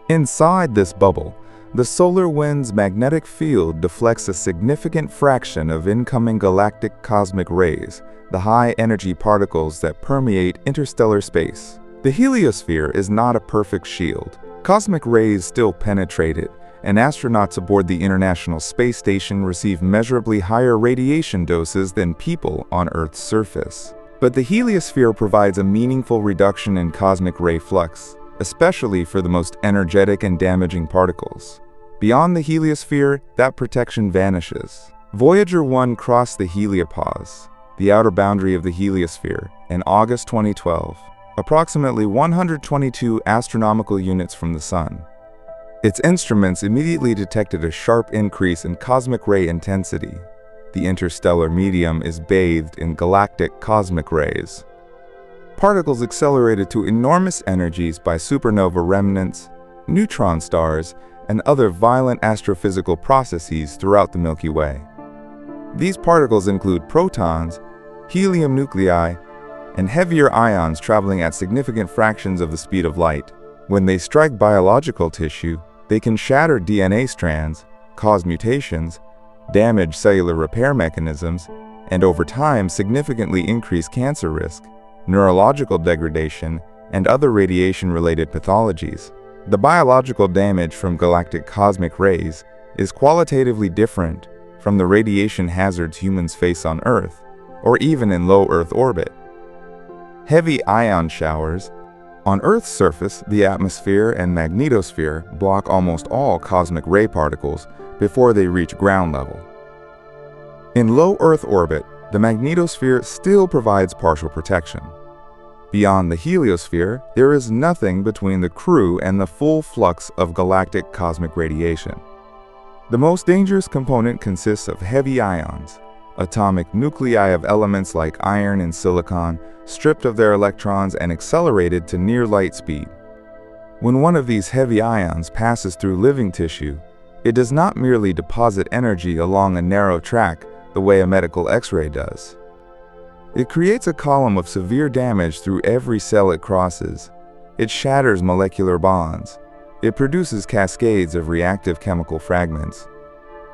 Speaker 1: Inside this bubble, the solar wind's magnetic field deflects a significant fraction of incoming galactic cosmic rays, the high-energy particles that permeate interstellar space. The heliosphere is not a perfect shield. Cosmic rays still penetrate it, and astronauts aboard the International Space Station receive measurably higher radiation doses than people on Earth's surface. But the heliosphere provides a meaningful reduction in cosmic ray flux, especially for the most energetic and damaging particles. Beyond the heliosphere, that protection vanishes. Voyager 1 crossed the heliopause, the outer boundary of the heliosphere, in August 2012, approximately 122 astronomical units from the Sun. Its instruments immediately detected a sharp increase in cosmic ray intensity. The interstellar medium is bathed in galactic cosmic rays. Particles accelerated to enormous energies by supernova remnants, neutron stars, and other violent astrophysical processes throughout the Milky Way. These particles include protons, helium nuclei, and heavier ions traveling at significant fractions of the speed of light. When they strike biological tissue, they can shatter DNA strands, cause mutations, damage cellular repair mechanisms, and over time significantly increase cancer risk, neurological degradation, and other radiation-related pathologies. The biological damage from galactic cosmic rays is qualitatively different from the radiation hazards humans face on Earth, or even in low Earth orbit. Heavy ion showers. On Earth's surface, the atmosphere and magnetosphere block almost all cosmic ray particles before they reach ground level. In low Earth orbit, the magnetosphere still provides partial protection. Beyond the heliosphere, there is nothing between the crew and the full flux of galactic cosmic radiation. The most dangerous component consists of heavy ions, atomic nuclei of elements like iron and silicon, stripped of their electrons and accelerated to near light speed. When one of these heavy ions passes through living tissue, it does not merely deposit energy along a narrow track the way a medical X-ray does. It creates a column of severe damage through every cell it crosses. It shatters molecular bonds. It produces cascades of reactive chemical fragments.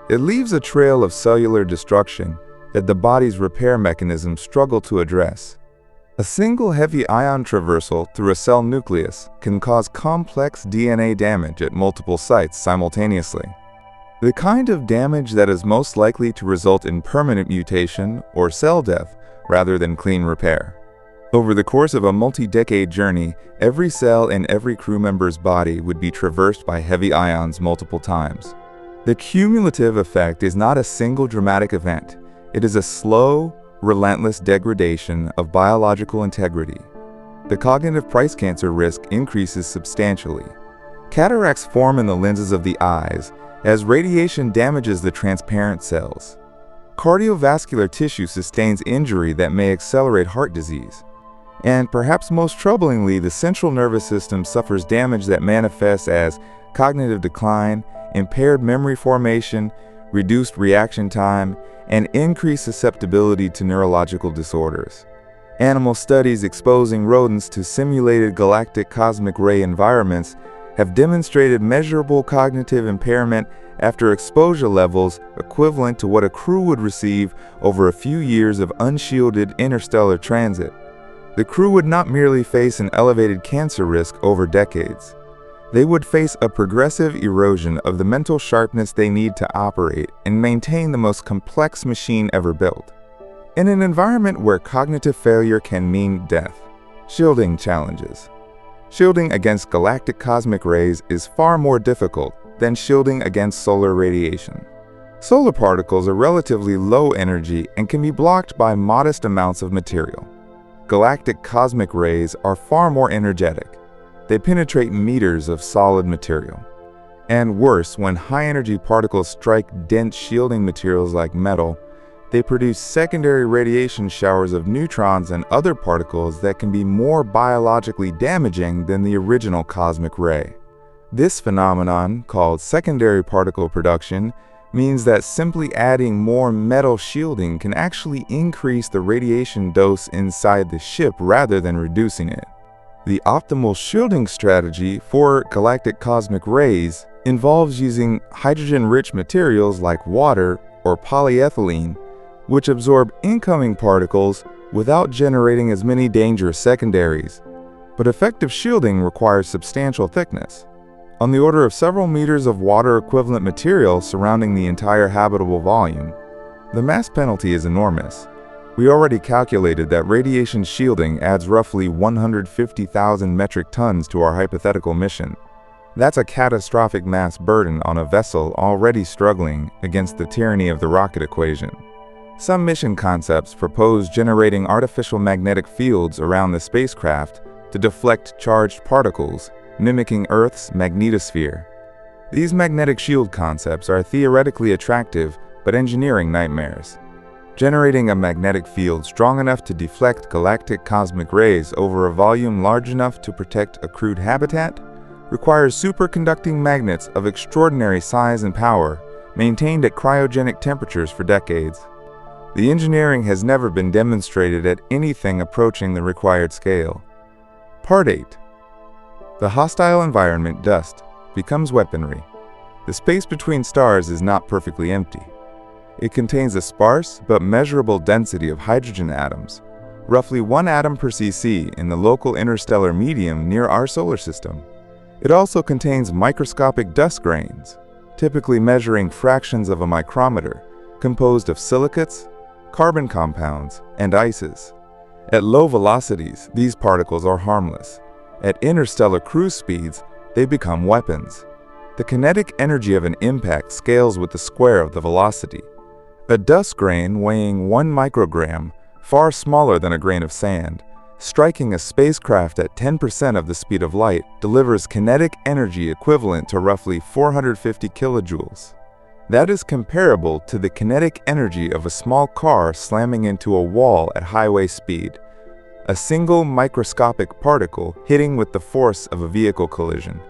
Speaker 1: It leaves a trail of cellular destruction that the body's repair mechanisms struggle to address. A single heavy ion traversal through a cell nucleus can cause complex DNA damage at multiple sites simultaneously. The kind of damage that is most likely to result in permanent mutation or cell death rather than clean repair. Over the course of a multi-decade journey, every cell in every crew member's body would be traversed by heavy ions multiple times. The cumulative effect is not a single dramatic event. It is a slow, relentless degradation of biological integrity. the cognitive price cancer risk increases substantially. Cataracts form in the lenses of the eyes as radiation damages the transparent cells. Cardiovascular tissue sustains injury that may accelerate heart disease. And perhaps most troublingly, the central nervous system suffers damage that manifests as cognitive decline, impaired memory formation, reduced reaction time, and increased susceptibility to neurological disorders. Animal studies exposing rodents to simulated galactic cosmic ray environments have demonstrated measurable cognitive impairment after exposure levels equivalent to what a crew would receive over a few years of unshielded interstellar transit. The crew would not merely face an elevated cancer risk over decades. They would face a progressive erosion of the mental sharpness they need to operate and maintain the most complex machine ever built. In an environment where cognitive failure can mean death, shielding challenges. Shielding against galactic cosmic rays is far more difficult than shielding against solar radiation. Solar particles are relatively low energy and can be blocked by modest amounts of material. Galactic cosmic rays are far more energetic. They penetrate meters of solid material. And worse, when high-energy particles strike dense shielding materials like metal, they produce secondary radiation showers of neutrons and other particles that can be more biologically damaging than the original cosmic ray. This phenomenon, called secondary particle production, means that simply adding more metal shielding can actually increase the radiation dose inside the ship rather than reducing it. The optimal shielding strategy for galactic cosmic rays involves using hydrogen-rich materials like water or polyethylene, which absorb incoming particles without generating as many dangerous secondaries. But effective shielding requires substantial thickness, on the order of several meters of water-equivalent material surrounding the entire habitable volume. The mass penalty is enormous. We already calculated that radiation shielding adds roughly 150,000 metric tons to our hypothetical mission. That's a catastrophic mass burden on a vessel already struggling against the tyranny of the rocket equation. Some mission concepts propose generating artificial magnetic fields around the spacecraft to deflect charged particles, mimicking Earth's magnetosphere. These magnetic shield concepts are theoretically attractive, but engineering nightmares. Generating a magnetic field strong enough to deflect galactic cosmic rays over a volume large enough to protect a crewed habitat requires superconducting magnets of extraordinary size and power, maintained at cryogenic temperatures for decades. The engineering has never been demonstrated at anything approaching the required scale. Part 8. The hostile environment, dust, becomes weaponry. The space between stars is not perfectly empty. It contains a sparse but measurable density of hydrogen atoms, roughly 1 atom per cc in the local interstellar medium near our solar system. It also contains microscopic dust grains, typically measuring fractions of a micrometer, composed of silicates, carbon compounds, and ices. At low velocities, these particles are harmless. At interstellar cruise speeds, they become weapons. The kinetic energy of an impact scales with the square of the velocity. A dust grain weighing 1 microgram, far smaller than a grain of sand, striking a spacecraft at 10% of the speed of light, delivers kinetic energy equivalent to roughly 450 kilojoules. That is comparable to the kinetic energy of a small car slamming into a wall at highway speed, a single microscopic particle hitting with the force of a vehicle collision.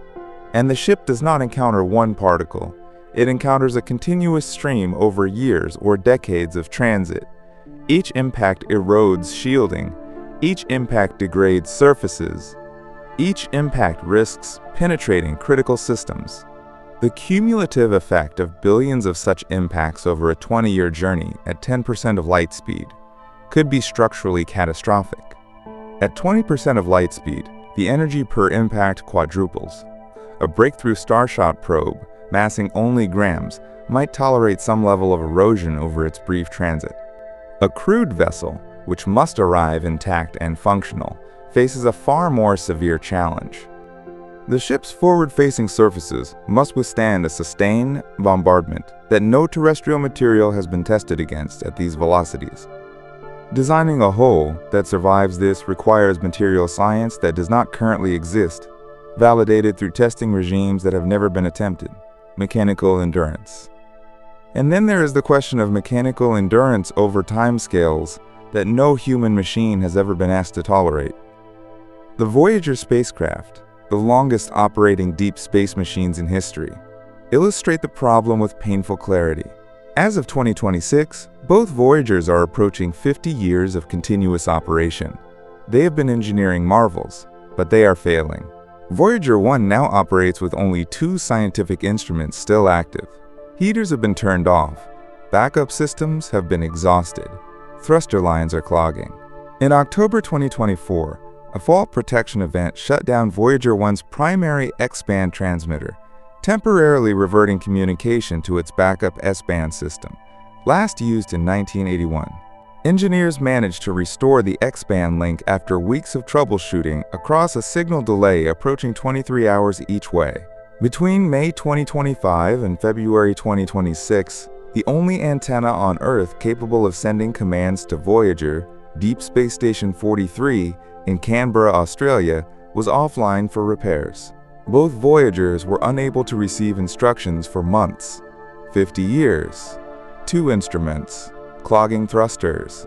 Speaker 1: And the ship does not encounter one particle. It encounters a continuous stream over years or decades of transit. Each impact erodes shielding. Each impact degrades surfaces. Each impact risks penetrating critical systems. The cumulative effect of billions of such impacts over a 20-year journey at 10% of light speed could be structurally catastrophic. At 20% of light speed, the energy per impact quadruples. A breakthrough Starshot probe, massing only grams, might tolerate some level of erosion over its brief transit. A crewed vessel, which must arrive intact and functional, faces a far more severe challenge. The ship's forward-facing surfaces must withstand a sustained bombardment that no terrestrial material has been tested against at these velocities. Designing a hull that survives this requires material science that does not currently exist, validated through testing regimes that have never been attempted. Mechanical endurance. And then there is the question of mechanical endurance over timescales that no human machine has ever been asked to tolerate. The Voyager spacecraft, the longest operating deep space machines in history, illustrate the problem with painful clarity. As of 2026, both Voyagers are approaching 50 years of continuous operation. They have been engineering marvels, but they are failing. Voyager 1 now operates with only 2 scientific instruments still active. Heaters have been turned off, backup systems have been exhausted, thruster lines are clogging. In October 2024, a fault protection event shut down Voyager 1's primary X-band transmitter, temporarily reverting communication to its backup S-band system, last used in 1981. Engineers managed to restore the X-band link after weeks of troubleshooting across a signal delay approaching 23 hours each way. Between May 2025 and February 2026, the only antenna on Earth capable of sending commands to Voyager, Deep Space Station 43 in Canberra, Australia, was offline for repairs. Both Voyagers were unable to receive instructions for months. 50 years. 2 instruments. Clogging thrusters.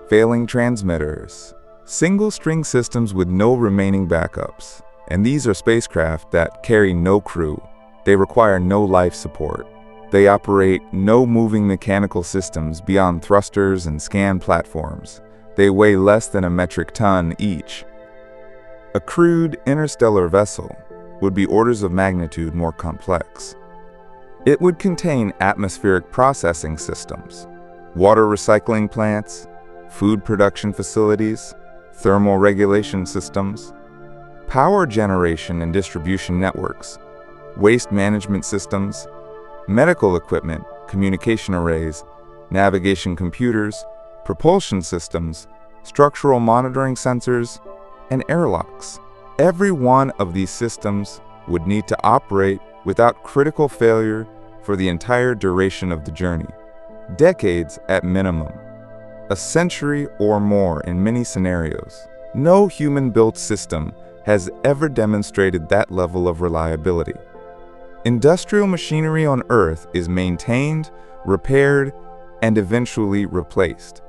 Speaker 1: Failing transmitters. Single-string systems with no remaining backups. And these are spacecraft that carry no crew. They require no life support. They operate no moving mechanical systems beyond thrusters and scan platforms. They weigh less than a metric ton each. A crude interstellar vessel would be orders of magnitude more complex. It would contain atmospheric processing systems, water recycling plants, food production facilities, thermal regulation systems, power generation and distribution networks, waste management systems, medical equipment, communication arrays, navigation computers, propulsion systems, structural monitoring sensors, and airlocks. Every one of these systems would need to operate without critical failure for the entire duration of the journey, decades at minimum, a century or more in many scenarios. No human-built system has ever demonstrated that level of reliability. Industrial machinery on Earth is maintained, repaired, and eventually replaced.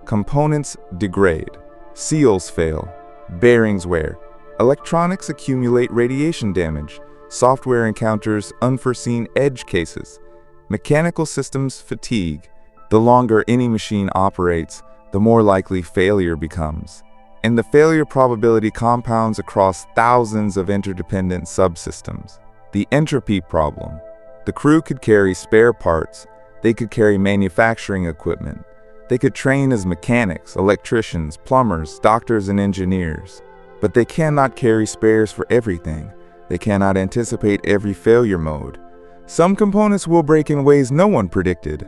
Speaker 1: Components degrade, seals fail, bearings wear, electronics accumulate radiation damage, software encounters unforeseen edge cases, mechanical systems fatigue. The longer any machine operates, the more likely failure becomes. And the failure probability compounds across thousands of interdependent subsystems. The entropy problem. The crew could carry spare parts, they could carry manufacturing equipment, they could train as mechanics, electricians, plumbers, doctors, and engineers. But they cannot carry spares for everything. They cannot anticipate every failure mode. Some components will break in ways no one predicted.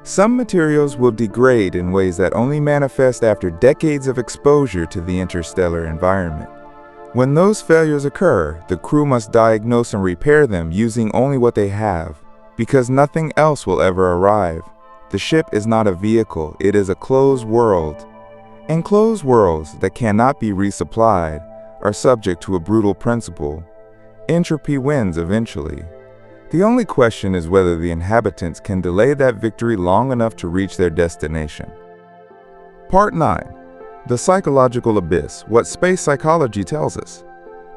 Speaker 1: Some materials will degrade in ways that only manifest after decades of exposure to the interstellar environment. When those failures occur, the crew must diagnose and repair them using only what they have, because nothing else will ever arrive. The ship is not a vehicle, it is a closed world. And closed worlds that cannot be resupplied are subject to a brutal principle. Entropy wins eventually. The only question is whether the inhabitants can delay that victory long enough to reach their destination. Part 9. The Psychological Abyss, What Space Psychology Tells Us.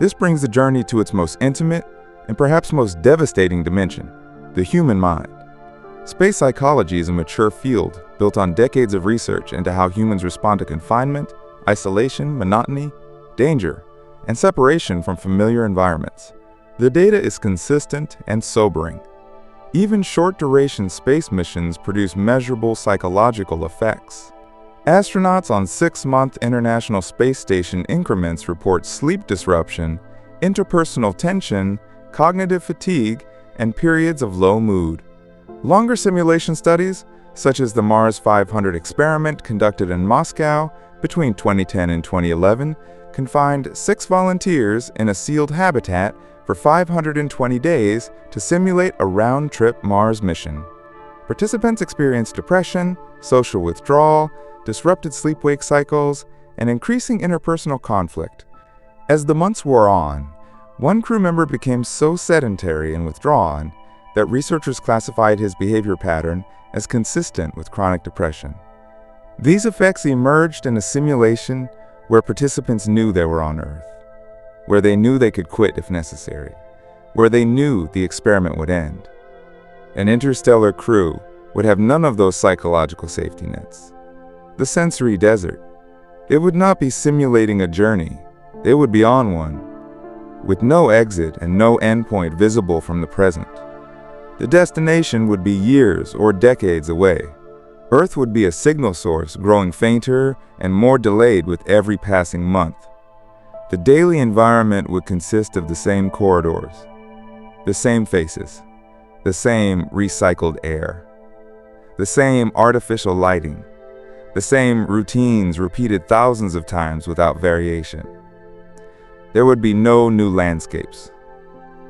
Speaker 1: This brings the journey to its most intimate and perhaps most devastating dimension, the human mind. Space psychology is a mature field built on decades of research into how humans respond to confinement, isolation, monotony, danger, and separation from familiar environments. The data is consistent and sobering. Even short-duration space missions produce measurable psychological effects. Astronauts on 6-month International Space Station increments report sleep disruption, interpersonal tension, cognitive fatigue, and periods of low mood. Longer simulation studies, such as the Mars 500 experiment conducted in Moscow between 2010 and 2011, confined 6 volunteers in a sealed habitat for 520 days to simulate a round-trip Mars mission. Participants experienced depression, social withdrawal, disrupted sleep-wake cycles, and increasing interpersonal conflict. As the months wore on, one crew member became so sedentary and withdrawn that researchers classified his behavior pattern as consistent with chronic depression. These effects emerged in a simulation where participants knew they were on Earth, where they knew they could quit if necessary, where they knew the experiment would end. An interstellar crew would have none of those psychological safety nets. The sensory desert. It would not be simulating a journey, they would be on one, with no exit and no endpoint visible from the present. The destination would be years or decades away. Earth would be a signal source growing fainter and more delayed with every passing month. The daily environment would consist of the same corridors, the same faces, the same recycled air, the same artificial lighting, the same routines repeated thousands of times without variation. There would be no new landscapes,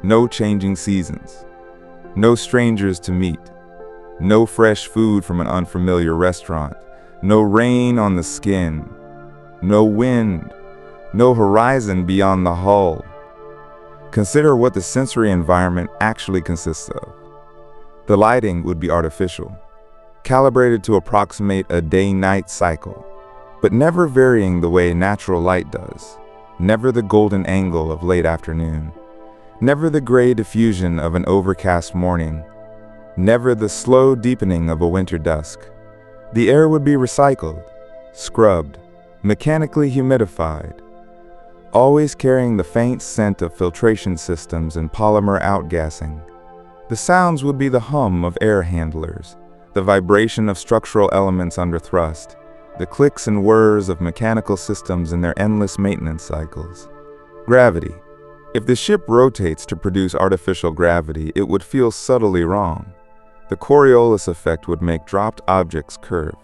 Speaker 1: no changing seasons, no strangers to meet, no fresh food from an unfamiliar restaurant, no rain on the skin, no wind, no horizon beyond the hull. Consider what the sensory environment actually consists of. The lighting would be artificial, calibrated to approximate a day-night cycle, but never varying the way natural light does, never the golden angle of late afternoon, never the gray diffusion of an overcast morning, never the slow deepening of a winter dusk. The air would be recycled, scrubbed, mechanically humidified, always carrying the faint scent of filtration systems and polymer outgassing. The sounds would be the hum of air handlers, the vibration of structural elements under thrust, the clicks and whirs of mechanical systems in their endless maintenance cycles. Gravity. If the ship rotates to produce artificial gravity, it would feel subtly wrong. The Coriolis effect would make dropped objects curve.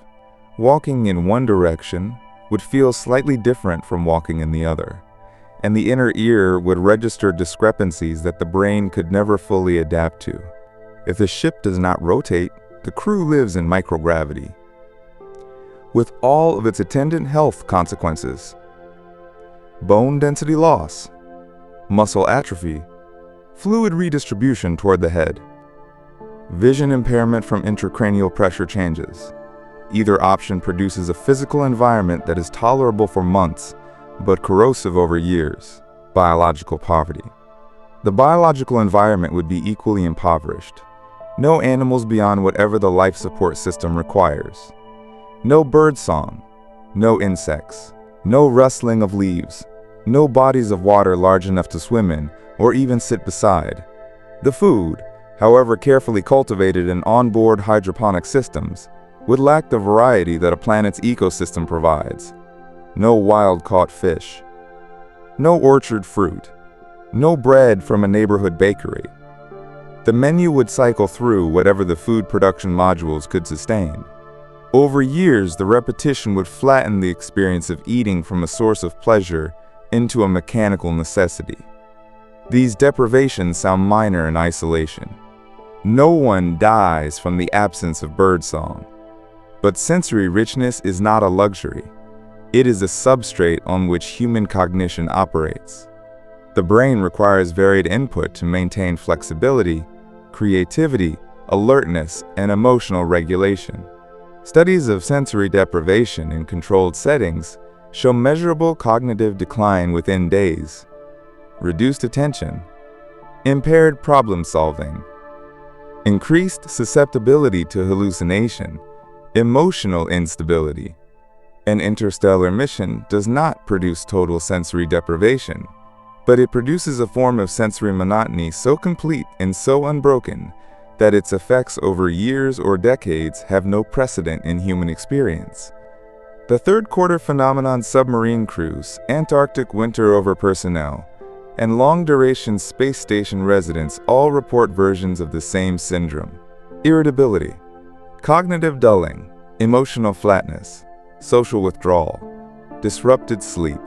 Speaker 1: Walking in one direction would feel slightly different from walking in the other, and the inner ear would register discrepancies that the brain could never fully adapt to. If the ship does not rotate, the crew lives in microgravity, with all of its attendant health consequences: bone density loss, muscle atrophy, fluid redistribution toward the head, vision impairment from intracranial pressure changes. Either option produces a physical environment that is tolerable for months, but corrosive over years: biological poverty. The biological environment would be equally impoverished. No animals beyond whatever the life support system requires. No bird song, no insects, no rustling of leaves, no bodies of water large enough to swim in or even sit beside. The food, however carefully cultivated in onboard hydroponic systems, would lack the variety that a planet's ecosystem provides. No wild-caught fish, no orchard fruit, no bread from a neighborhood bakery. The menu would cycle through whatever the food production modules could sustain. Over years, the repetition would flatten the experience of eating from a source of pleasure into a mechanical necessity. These deprivations sound minor in isolation. No one dies from the absence of birdsong. But sensory richness is not a luxury. It is a substrate on which human cognition operates. The brain requires varied input to maintain flexibility, creativity, alertness, and emotional regulation. Studies of sensory deprivation in controlled settings show measurable cognitive decline within days, reduced attention, impaired problem solving, increased susceptibility to hallucination, emotional instability. An interstellar mission does not produce total sensory deprivation, but it produces a form of sensory monotony so complete and so unbroken that its effects over years or decades have no precedent in human experience. The third quarter phenomenon: submarine crews, Antarctic winter over personnel, and long-duration space station residents all report versions of the same syndrome: irritability, cognitive dulling, emotional flatness, social withdrawal, disrupted sleep,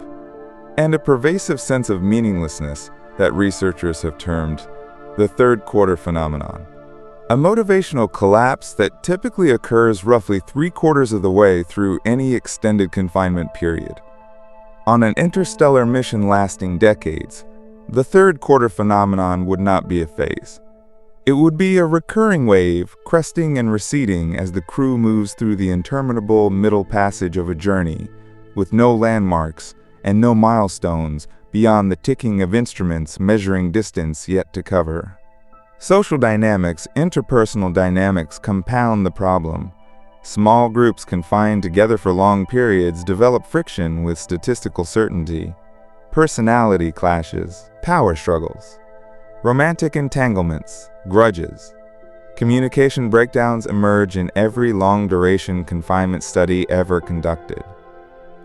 Speaker 1: and a pervasive sense of meaninglessness that researchers have termed the third quarter phenomenon. A motivational collapse that typically occurs roughly 3/4 of the way through any extended confinement period. On an interstellar mission lasting decades, the third quarter phenomenon would not be a phase. It would be a recurring wave, cresting and receding as the crew moves through the interminable middle passage of a journey, with no landmarks and no milestones beyond the ticking of instruments measuring distance yet to cover. Social dynamics, interpersonal dynamics compound the problem. Small groups confined together for long periods develop friction with statistical certainty. Personality clashes, power struggles, romantic entanglements, grudges. Communication breakdowns emerge in every long-duration confinement study ever conducted.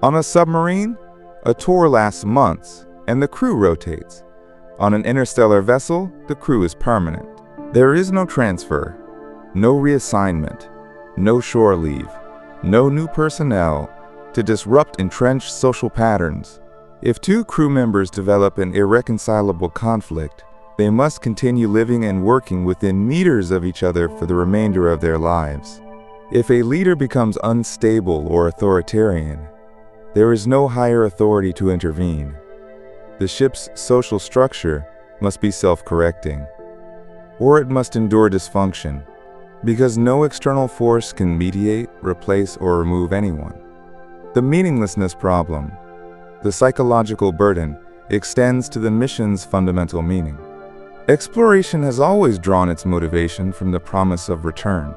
Speaker 1: On a submarine, a tour lasts months and the crew rotates. On an interstellar vessel, the crew is permanent. There is no transfer, no reassignment, no shore leave, no new personnel to disrupt entrenched social patterns. If two crew members develop an irreconcilable conflict, they must continue living and working within meters of each other for the remainder of their lives. If a leader becomes unstable or authoritarian, there is no higher authority to intervene. The ship's social structure must be self-correcting, or it must endure dysfunction, because no external force can mediate, replace, or remove anyone. The meaninglessness problem, the psychological burden, extends to the mission's fundamental meaning. Exploration has always drawn its motivation from the promise of return.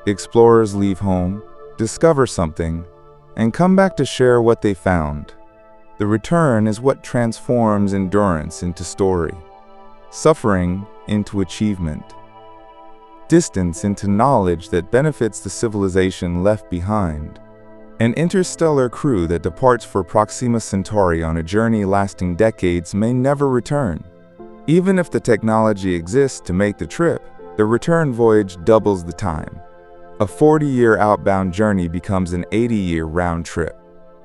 Speaker 1: Explorers leave home, discover something, and come back to share what they found. The return is what transforms endurance into story, suffering into achievement, distance into knowledge that benefits the civilization left behind. An interstellar crew that departs for Proxima Centauri on a journey lasting decades may never return. Even if the technology exists to make the trip, the return voyage doubles the time. A 40-year outbound journey becomes an 80-year round trip.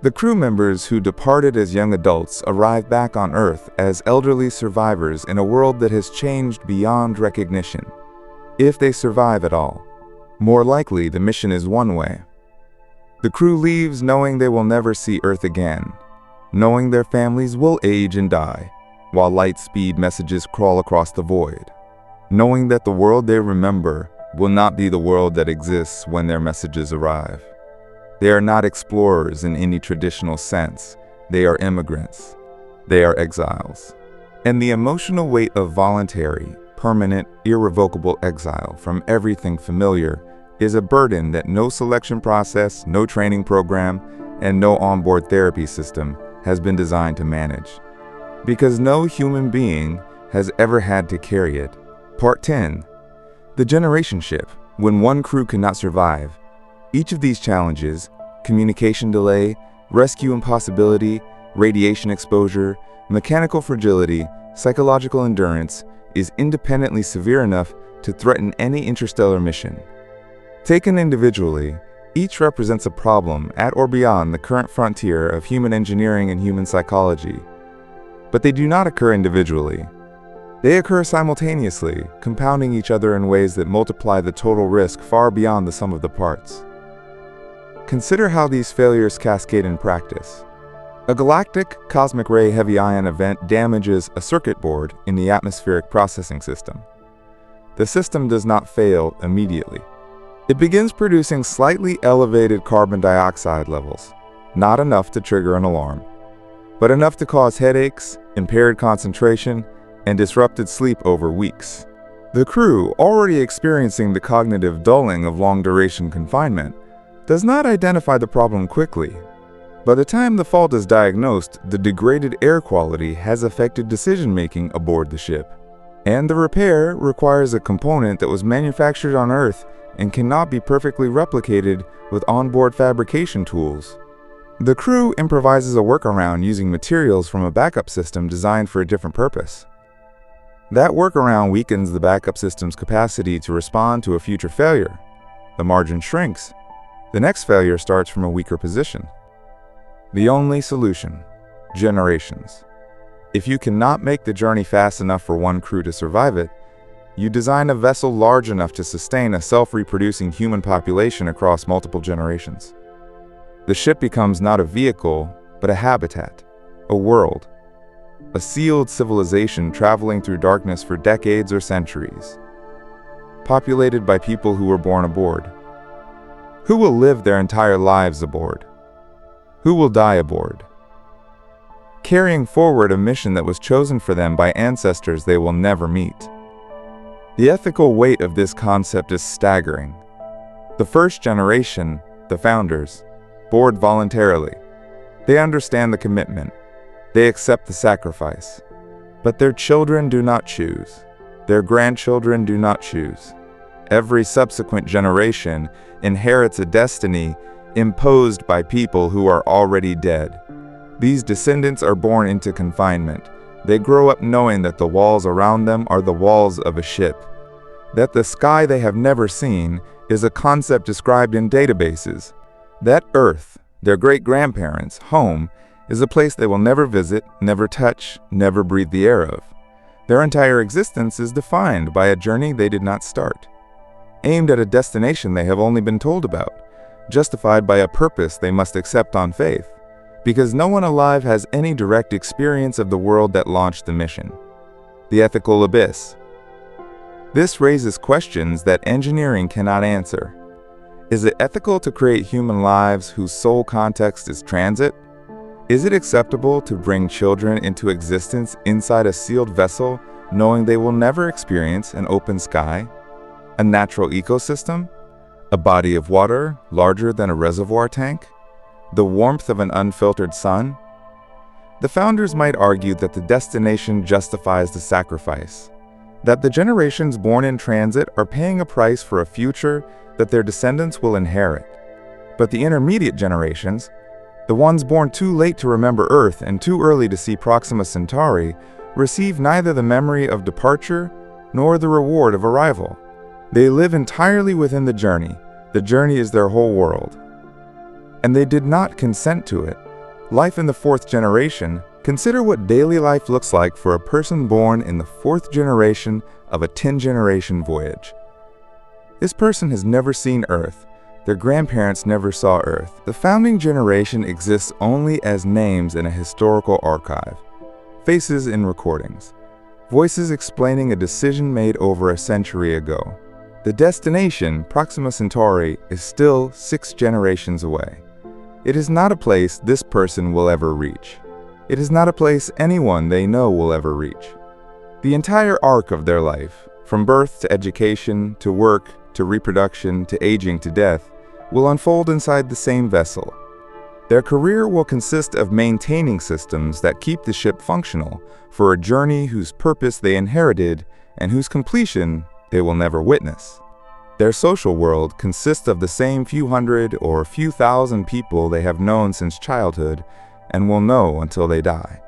Speaker 1: The crew members who departed as young adults arrive back on Earth as elderly survivors in a world that has changed beyond recognition. If they survive at all, more likely the mission is one way. The crew leaves knowing they will never see Earth again, knowing their families will age and die, while light-speed messages crawl across the void, knowing that the world they remember will not be the world that exists when their messages arrive. They are not explorers in any traditional sense. They are immigrants. They are exiles. And the emotional weight of voluntary, permanent, irrevocable exile from everything familiar is a burden that no selection process, no training program, and no onboard therapy system has been designed to manage. Because no human being has ever had to carry it. Part 10. The generation ship, when one crew cannot survive. Each of these challenges, communication delay, rescue impossibility, radiation exposure, mechanical fragility, psychological endurance, is independently severe enough to threaten any interstellar mission. Taken individually, each represents a problem at or beyond the current frontier of human engineering and human psychology. But they do not occur individually. They occur simultaneously, compounding each other in ways that multiply the total risk far beyond the sum of the parts. Consider how these failures cascade in practice. A galactic cosmic ray heavy ion event damages a circuit board in the atmospheric processing system. The system does not fail immediately. It begins producing slightly elevated carbon dioxide levels, not enough to trigger an alarm, but enough to cause headaches, impaired concentration, and disrupted sleep over weeks. The crew, already experiencing the cognitive dulling of long-duration confinement, does not identify the problem quickly. By the time the fault is diagnosed, the degraded air quality has affected decision-making aboard the ship, and the repair requires a component that was manufactured on Earth and cannot be perfectly replicated with onboard fabrication tools. The crew improvises a workaround using materials from a backup system designed for a different purpose. That workaround weakens the backup system's capacity to respond to a future failure. The margin shrinks. The next failure starts from a weaker position. The only solution: generations. If you cannot make the journey fast enough for one crew to survive it, you design a vessel large enough to sustain a self-reproducing human population across multiple generations. The ship becomes not a vehicle, but a habitat, a world, a sealed civilization traveling through darkness for decades or centuries, populated by people who were born aboard. Who will live their entire lives aboard? Who will die aboard, carrying forward a mission that was chosen for them by ancestors they will never meet? The ethical weight of this concept is staggering. The first generation, the founders, board voluntarily. They understand the commitment. They accept the sacrifice. But their children do not choose. Their grandchildren do not choose. Every subsequent generation inherits a destiny imposed by people who are already dead. These descendants are born into confinement. They grow up knowing that the walls around them are the walls of a ship, that the sky they have never seen is a concept described in databases, that Earth, their great-grandparents' home, is a place they will never visit, never touch, never breathe the air of. Their entire existence is defined by a journey they did not start, aimed at a destination they have only been told about, justified by a purpose they must accept on faith, because no one alive has any direct experience of the world that launched the mission. The ethical abyss. This raises questions that engineering cannot answer. Is it ethical to create human lives whose sole context is transit? Is it acceptable to bring children into existence inside a sealed vessel, knowing they will never experience an open sky, a natural ecosystem, a body of water larger than a reservoir tank, the warmth of an unfiltered sun? The founders might argue that the destination justifies the sacrifice, that the generations born in transit are paying a price for a future that their descendants will inherit. But the intermediate generations, the ones born too late to remember Earth and too early to see Proxima Centauri, receive neither the memory of departure nor the reward of arrival. They live entirely within the journey. The journey is their whole world. And they did not consent to it. Life in the fourth generation. Consider what daily life looks like for a person born in the fourth generation of a 10-generation voyage. This person has never seen Earth. Their grandparents never saw Earth. The founding generation exists only as names in a historical archive, faces in recordings, voices explaining a decision made over a century ago. The destination, Proxima Centauri, is still 6 generations away. It is not a place this person will ever reach. It is not a place anyone they know will ever reach. The entire arc of their life, from birth to education, to work, to reproduction, to aging, to death, will unfold inside the same vessel. Their career will consist of maintaining systems that keep the ship functional for a journey whose purpose they inherited and whose completion they will never witness. Their social world consists of the same few hundred or few thousand people they have known since childhood and will know until they die.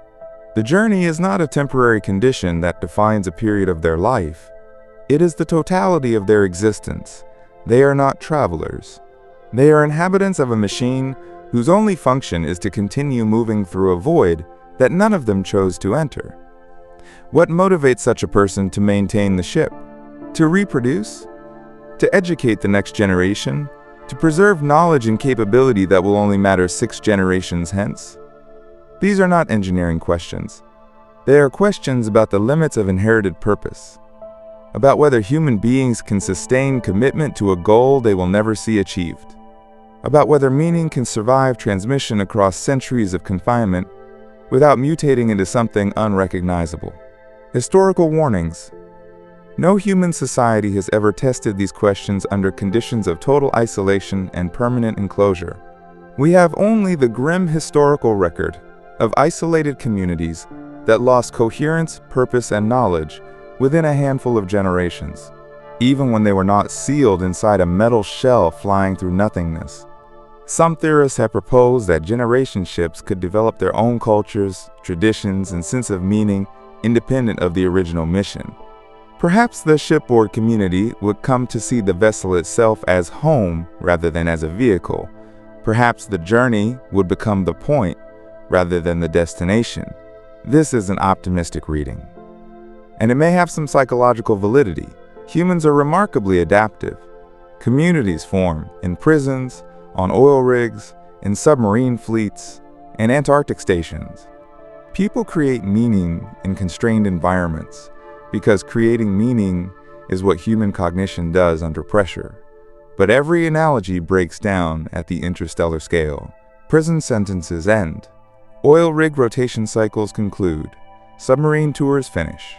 Speaker 1: The journey is not a temporary condition that defines a period of their life. It is the totality of their existence. They are not travelers. They are inhabitants of a machine whose only function is to continue moving through a void that none of them chose to enter. What motivates such a person to maintain the ship? To reproduce? To educate the next generation? To preserve knowledge and capability that will only matter 6 generations hence? These are not engineering questions. They are questions about the limits of inherited purpose, about whether human beings can sustain commitment to a goal they will never see achieved, about whether meaning can survive transmission across centuries of confinement without mutating into something unrecognizable. Historical warnings. No human society has ever tested these questions under conditions of total isolation and permanent enclosure. We have only the grim historical record of isolated communities that lost coherence, purpose, and knowledge within a handful of generations, even when they were not sealed inside a metal shell flying through nothingness. Some theorists have proposed that generation ships could develop their own cultures, traditions, and sense of meaning independent of the original mission. Perhaps the shipboard community would come to see the vessel itself as home rather than as a vehicle. Perhaps the journey would become the point rather than the destination. This is an optimistic reading, and it may have some psychological validity. Humans are remarkably adaptive. Communities form in prisons, on oil rigs, in submarine fleets, and Antarctic stations. People create meaning in constrained environments because creating meaning is what human cognition does under pressure. But every analogy breaks down at the interstellar scale. Prison sentences end. Oil rig rotation cycles conclude. Submarine tours finish.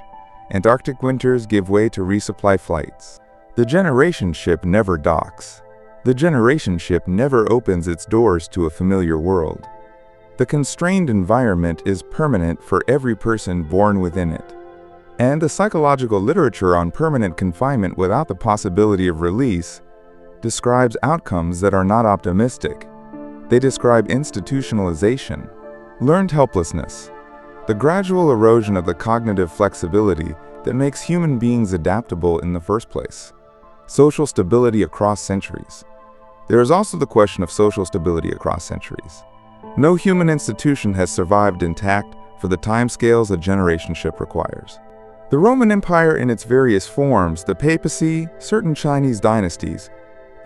Speaker 1: Antarctic winters give way to resupply flights. The generation ship never docks. The generation ship never opens its doors to a familiar world. The constrained environment is permanent for every person born within it. And the psychological literature on permanent confinement without the possibility of release describes outcomes that are not optimistic. They describe institutionalization, learned helplessness, the gradual erosion of the cognitive flexibility that makes human beings adaptable in the first place, social stability across centuries. There is also the question of social stability across centuries. No human institution has survived intact for the timescales a generation ship requires. The Roman Empire in its various forms, the papacy, certain Chinese dynasties,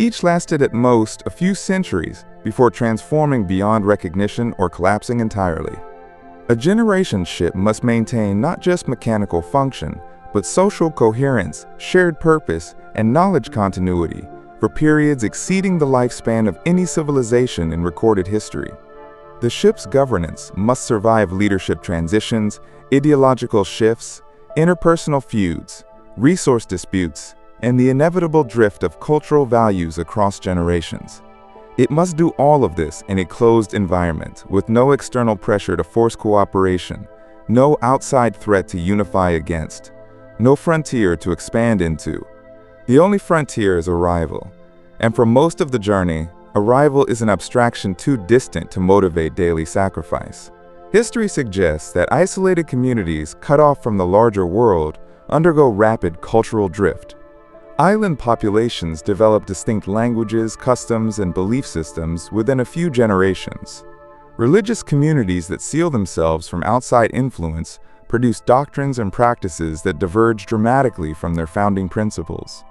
Speaker 1: each lasted at most a few centuries before transforming beyond recognition or collapsing entirely. A generation ship must maintain not just mechanical function, but social coherence, shared purpose, and knowledge continuity for periods exceeding the lifespan of any civilization in recorded history. The ship's governance must survive leadership transitions, ideological shifts, interpersonal feuds, resource disputes, and the inevitable drift of cultural values across generations. It must do all of this in a closed environment with no external pressure to force cooperation, no outside threat to unify against, no frontier to expand into. The only frontier is arrival, and for most of the journey, arrival is an abstraction too distant to motivate daily sacrifice. History suggests that isolated communities cut off from the larger world undergo rapid cultural drift. Island populations develop distinct languages, customs, and belief systems within a few generations. Religious communities that seal themselves from outside influence produce doctrines and practices that diverge dramatically from their founding principles.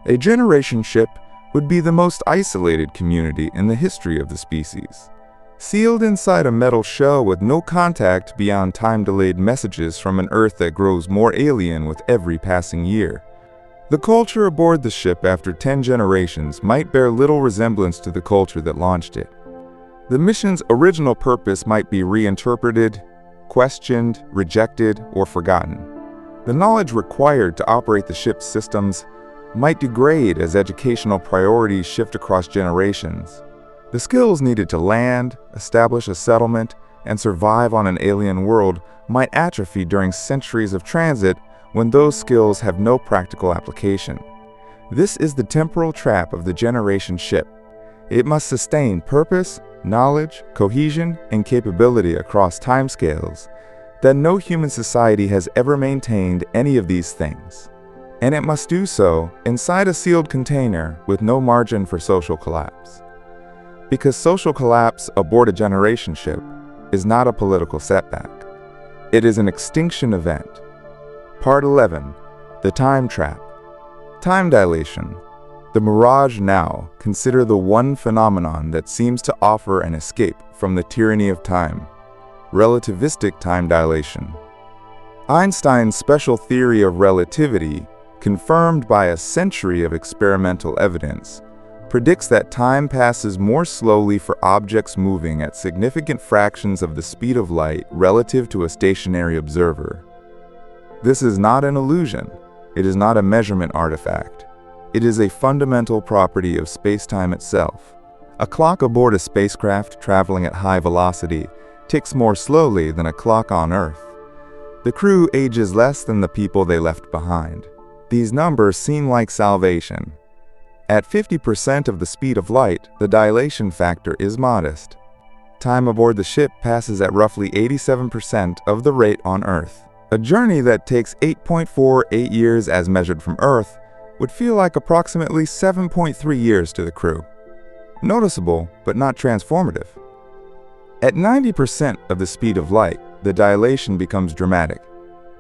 Speaker 1: A generation ship would be the most isolated community in the history of the species. Sealed inside a metal shell with no contact beyond time-delayed messages from an Earth that grows more alien with every passing year. The culture aboard the ship after 10 generations might bear little resemblance to the culture that launched it. The mission's original purpose might be reinterpreted, questioned, rejected, or forgotten. The knowledge required to operate the ship's systems might degrade as educational priorities shift across generations. The skills needed to land, establish a settlement, and survive on an alien world might atrophy during centuries of transit when those skills have no practical application. This is the temporal trap of the generation ship. It must sustain purpose, knowledge, cohesion, and capability across timescales that no human society has ever maintained any of these things. And it must do so inside a sealed container with no margin for social collapse. Because social collapse aboard a generation ship is not a political setback. It is an extinction event. Part 11. The Time Trap. Time dilation. The mirage now consider the one phenomenon that seems to offer an escape from the tyranny of time. Relativistic time dilation. Einstein's special theory of relativity, confirmed by a century of experimental evidence, predicts that time passes more slowly for objects moving at significant fractions of the speed of light relative to a stationary observer. This is not an illusion. It is not a measurement artifact. It is a fundamental property of space-time itself. A clock aboard a spacecraft traveling at high velocity ticks more slowly than a clock on Earth. The crew ages less than the people they left behind. These numbers seem like salvation. At 50% of the speed of light, the dilation factor is modest. Time aboard the ship passes at roughly 87% of the rate on Earth. A journey that takes 8.48 years as measured from Earth would feel like approximately 7.3 years to the crew. Noticeable, but not transformative. At 90% of the speed of light, the dilation becomes dramatic.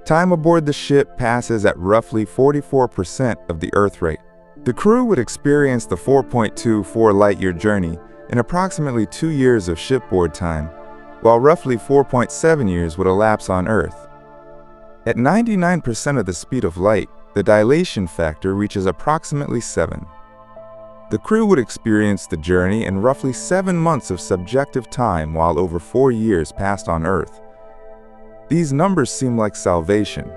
Speaker 1: Time aboard the ship passes at roughly 44% of the Earth rate. The crew would experience the 4.24 light-year journey in approximately 2 years of shipboard time, while roughly 4.7 years would elapse on Earth. At 99% of the speed of light, the dilation factor reaches approximately 7. The crew would experience the journey in roughly 7 months of subjective time while over 4 years passed on Earth. These numbers seem like salvation.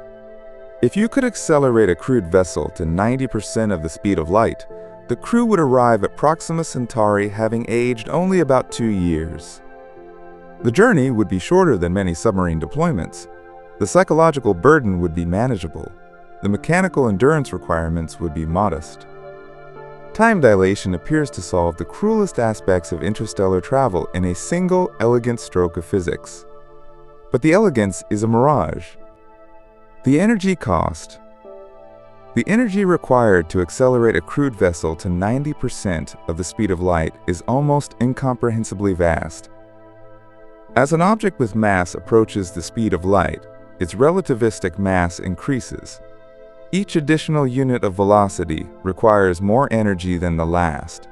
Speaker 1: If you could accelerate a crewed vessel to 90% of the speed of light, the crew would arrive at Proxima Centauri having aged only about 2 years. The journey would be shorter than many submarine deployments. The psychological burden would be manageable. The mechanical endurance requirements would be modest. Time dilation appears to solve the cruelest aspects of interstellar travel in a single, elegant stroke of physics. But the elegance is a mirage. The energy cost. The energy required to accelerate a crewed vessel to 90% of the speed of light is almost incomprehensibly vast. As an object with mass approaches the speed of light, its relativistic mass increases. Each additional unit of velocity requires more energy than the last.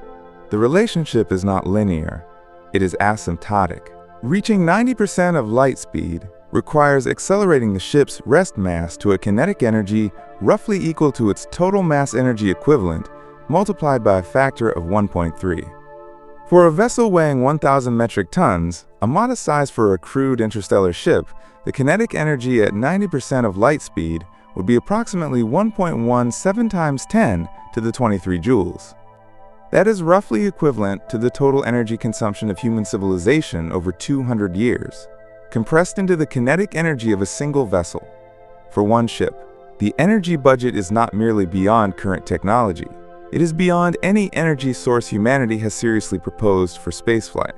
Speaker 1: The relationship is not linear, it is asymptotic. Reaching 90% of light speed requires accelerating the ship's rest mass to a kinetic energy roughly equal to its total mass energy equivalent multiplied by a factor of 1.3. For a vessel weighing 1,000 metric tons, a modest size for a crewed interstellar ship, the kinetic energy at 90% of light speed would be approximately 1.17 times 10 to the 23 joules. That is roughly equivalent to the total energy consumption of human civilization over 200 years, compressed into the kinetic energy of a single vessel. For one ship, the energy budget is not merely beyond current technology, it is beyond any energy source humanity has seriously proposed for spaceflight.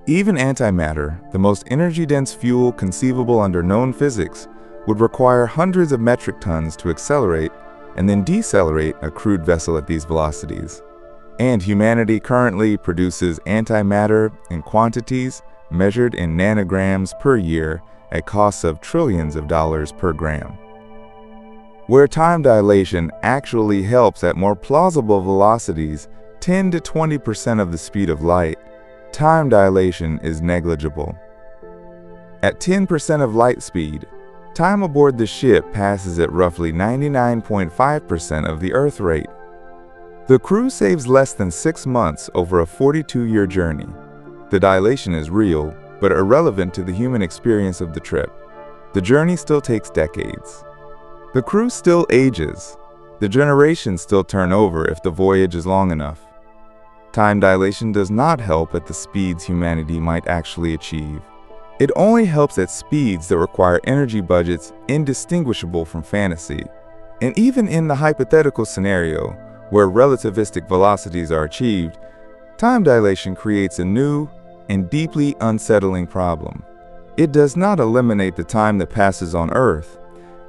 Speaker 1: Even antimatter, the most energy-dense fuel conceivable under known physics, would require hundreds of metric tons to accelerate and then decelerate a crewed vessel at these velocities. And humanity currently produces antimatter in quantities measured in nanograms per year at costs of trillions of dollars per gram. Where time dilation actually helps at more plausible velocities, 10 to 20% of the speed of light, time dilation is negligible. At 10% of light speed, time aboard the ship passes at roughly 99.5% of the Earth rate. The crew saves less than 6 months over a 42-year journey. The dilation is real, but irrelevant to the human experience of the trip. The journey still takes decades. The crew still ages. The generations still turn over if the voyage is long enough. Time dilation does not help at the speeds humanity might actually achieve. It only helps at speeds that require energy budgets indistinguishable from fantasy. And even in the hypothetical scenario, where relativistic velocities are achieved, time dilation creates a new and deeply unsettling problem. It does not eliminate the time that passes on Earth.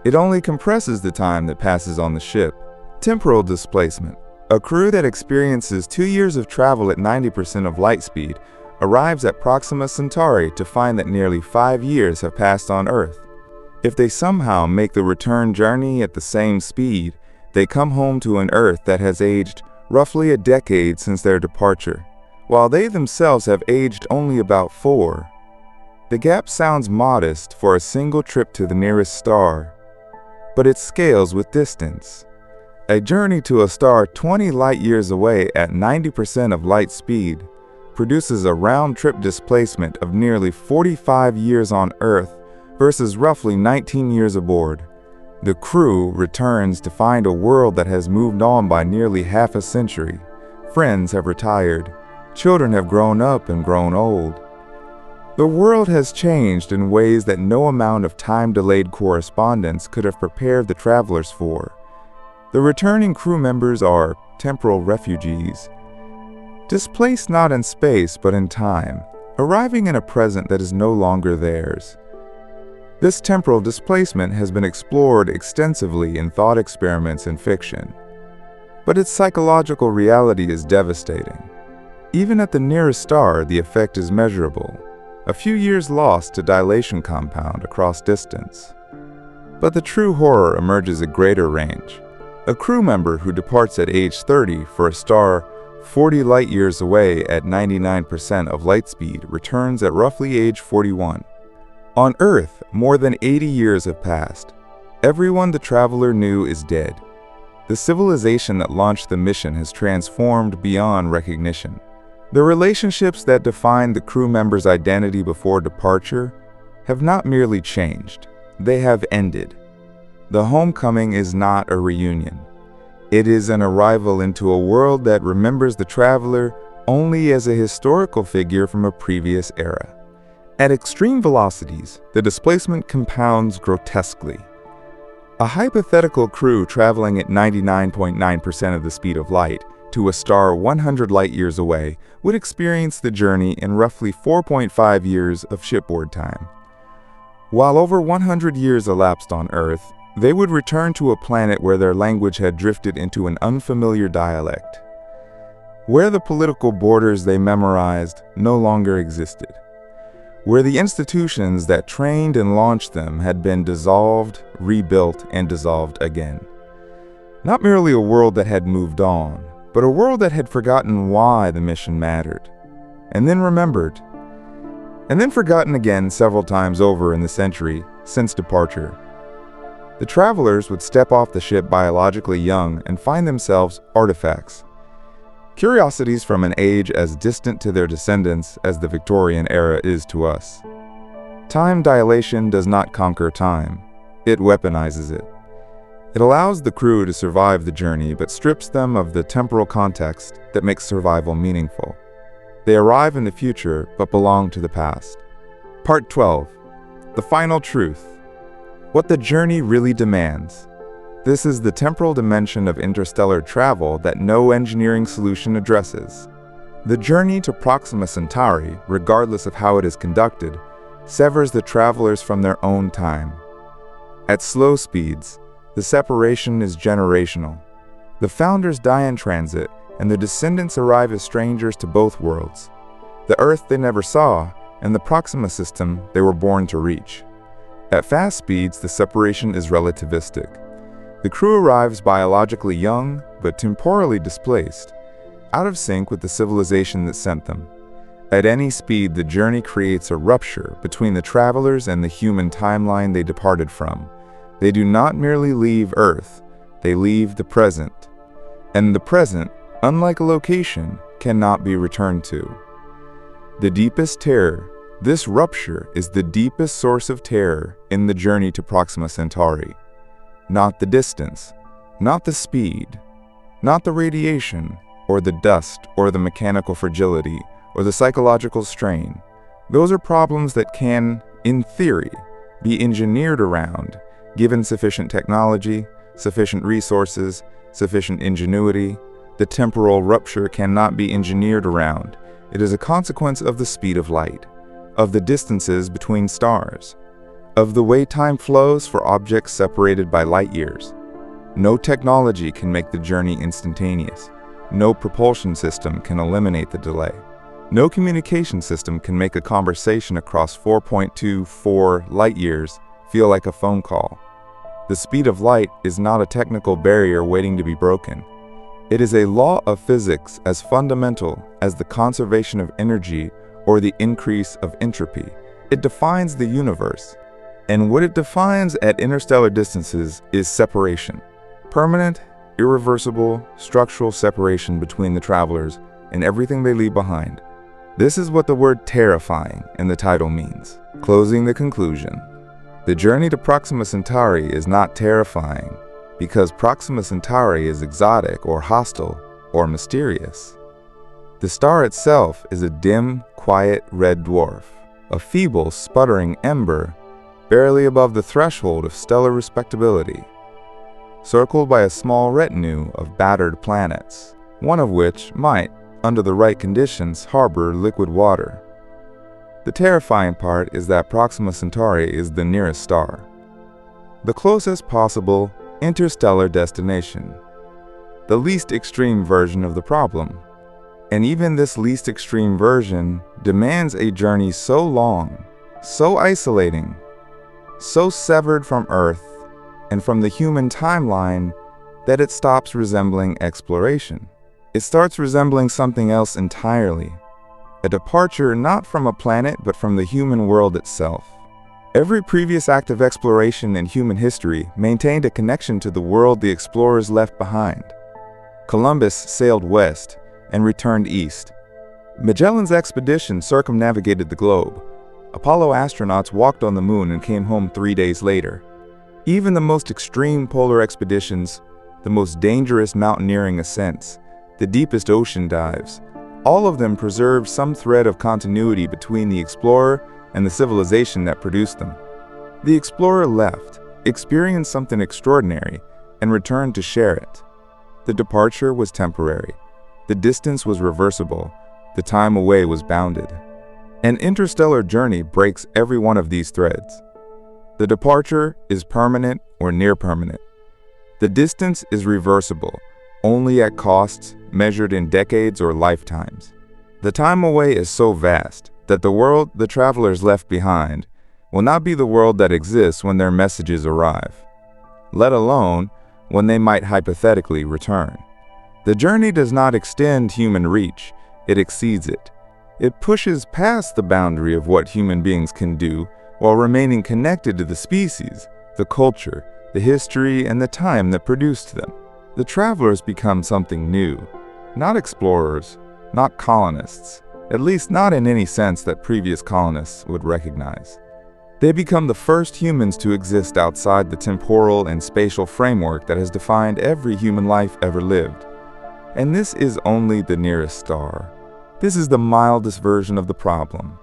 Speaker 1: It only compresses the time that passes on the ship. Temporal displacement. A crew that experiences 2 years of travel at 90% of light speed arrives at Proxima Centauri to find that nearly 5 years have passed on Earth. If they somehow make the return journey at the same speed, they come home to an Earth that has aged roughly a decade since their departure, while they themselves have aged only about 4. The gap sounds modest for a single trip to the nearest star, but it scales with distance. A journey to a star 20 light-years away at 90% of light speed produces a round-trip displacement of nearly 45 years on Earth versus roughly 19 years aboard. The crew returns to find a world that has moved on by nearly half a century. Friends have retired. Children have grown up and grown old. The world has changed in ways that no amount of time-delayed correspondence could have prepared the travelers for. The returning crew members are temporal refugees, displaced not in space but in time, arriving in a present that is no longer theirs. This temporal displacement has been explored extensively in thought experiments and fiction, but its psychological reality is devastating. Even at the nearest star, the effect is measurable. A few years lost to dilation compound across distance. But the true horror emerges at greater range. A crew member who departs at age 30 for a star 40 light-years away at 99% of light speed returns at roughly age 41. On Earth, more than 80 years have passed. Everyone the traveler knew is dead. The civilization that launched the mission has transformed beyond recognition. The relationships that defined the crew member's identity before departure have not merely changed, they have ended. The homecoming is not a reunion. It is an arrival into a world that remembers the traveler only as a historical figure from a previous era. At extreme velocities, the displacement compounds grotesquely. A hypothetical crew traveling at 99.9% of the speed of light to a star 100 light-years away would experience the journey in roughly 4.5 years of shipboard time. While over 100 years elapsed on Earth, they would return to a planet where their language had drifted into an unfamiliar dialect, where the political borders they memorized no longer existed, where the institutions that trained and launched them had been dissolved, rebuilt, and dissolved again. Not merely a world that had moved on, but a world that had forgotten why the mission mattered, and then remembered, and then forgotten again several times over in the century since departure. The travelers would step off the ship biologically young and find themselves artifacts, curiosities from an age as distant to their descendants as the Victorian era is to us. Time dilation does not conquer time, it weaponizes it. It allows the crew to survive the journey but strips them of the temporal context that makes survival meaningful. They arrive in the future but belong to the past. Part 12. The Final Truth. What the journey really demands. This is the temporal dimension of interstellar travel that no engineering solution addresses. The journey to Proxima Centauri, regardless of how it is conducted, severs the travelers from their own time. At slow speeds, the separation is generational. The founders die in transit, and the descendants arrive as strangers to both worlds, the Earth they never saw, and the Proxima system they were born to reach. At fast speeds, the separation is relativistic. The crew arrives biologically young, but temporally displaced, out of sync with the civilization that sent them. At any speed, the journey creates a rupture between the travelers and the human timeline they departed from. They do not merely leave Earth, they leave the present. And the present, unlike a location, cannot be returned to. The deepest terror. This rupture is the deepest source of terror in the journey to Proxima Centauri. Not the distance, not the speed, not the radiation, or the dust, or the mechanical fragility, or the psychological strain. Those are problems that can, in theory, be engineered around, given sufficient technology, sufficient resources, sufficient ingenuity. The temporal rupture cannot be engineered around. It is a consequence of the speed of light, of the distances between stars, of the way time flows for objects separated by light years. No technology can make the journey instantaneous. No propulsion system can eliminate the delay. No communication system can make a conversation across 4.24 light years feel like a phone call. The speed of light is not a technical barrier waiting to be broken. It is a law of physics as fundamental as the conservation of energy or the increase of entropy. It defines the universe, and what it defines at interstellar distances is separation. Permanent, irreversible, structural separation between the travelers and everything they leave behind. This is what the word terrifying in the title means. Closing the conclusion. The journey to Proxima Centauri is not terrifying because Proxima Centauri is exotic or hostile or mysterious. The star itself is a dim, quiet red dwarf, a feeble, sputtering ember, barely above the threshold of stellar respectability, circled by a small retinue of battered planets, one of which might, under the right conditions, harbor liquid water. The terrifying part is that Proxima Centauri is the nearest star, the closest possible interstellar destination, the least extreme version of the problem. And even this least extreme version demands a journey so long, so isolating, so severed from Earth, and from the human timeline, that it stops resembling exploration. It starts resembling something else entirely. A departure not from a planet, but from the human world itself. Every previous act of exploration in human history maintained a connection to the world the explorers left behind. Columbus sailed west and returned east. Magellan's expedition circumnavigated the globe. Apollo astronauts walked on the moon and came home 3 days later. Even the most extreme polar expeditions, the most dangerous mountaineering ascents, the deepest ocean dives, all of them preserved some thread of continuity between the explorer and the civilization that produced them. The explorer left, experienced something extraordinary, and returned to share it. The departure was temporary. The distance was reversible. The time away was bounded. An interstellar journey breaks every one of these threads. The departure is permanent or near permanent. The distance is reversible, only at costs measured in decades or lifetimes. The time away is so vast that the world the travelers left behind will not be the world that exists when their messages arrive, let alone when they might hypothetically return. The journey does not extend human reach, it exceeds it. It pushes past the boundary of what human beings can do while remaining connected to the species, the culture, the history, and the time that produced them. The travelers become something new, not explorers, not colonists, at least not in any sense that previous colonists would recognize. They become the first humans to exist outside the temporal and spatial framework that has defined every human life ever lived. And this is only the nearest star. This is the mildest version of the problem.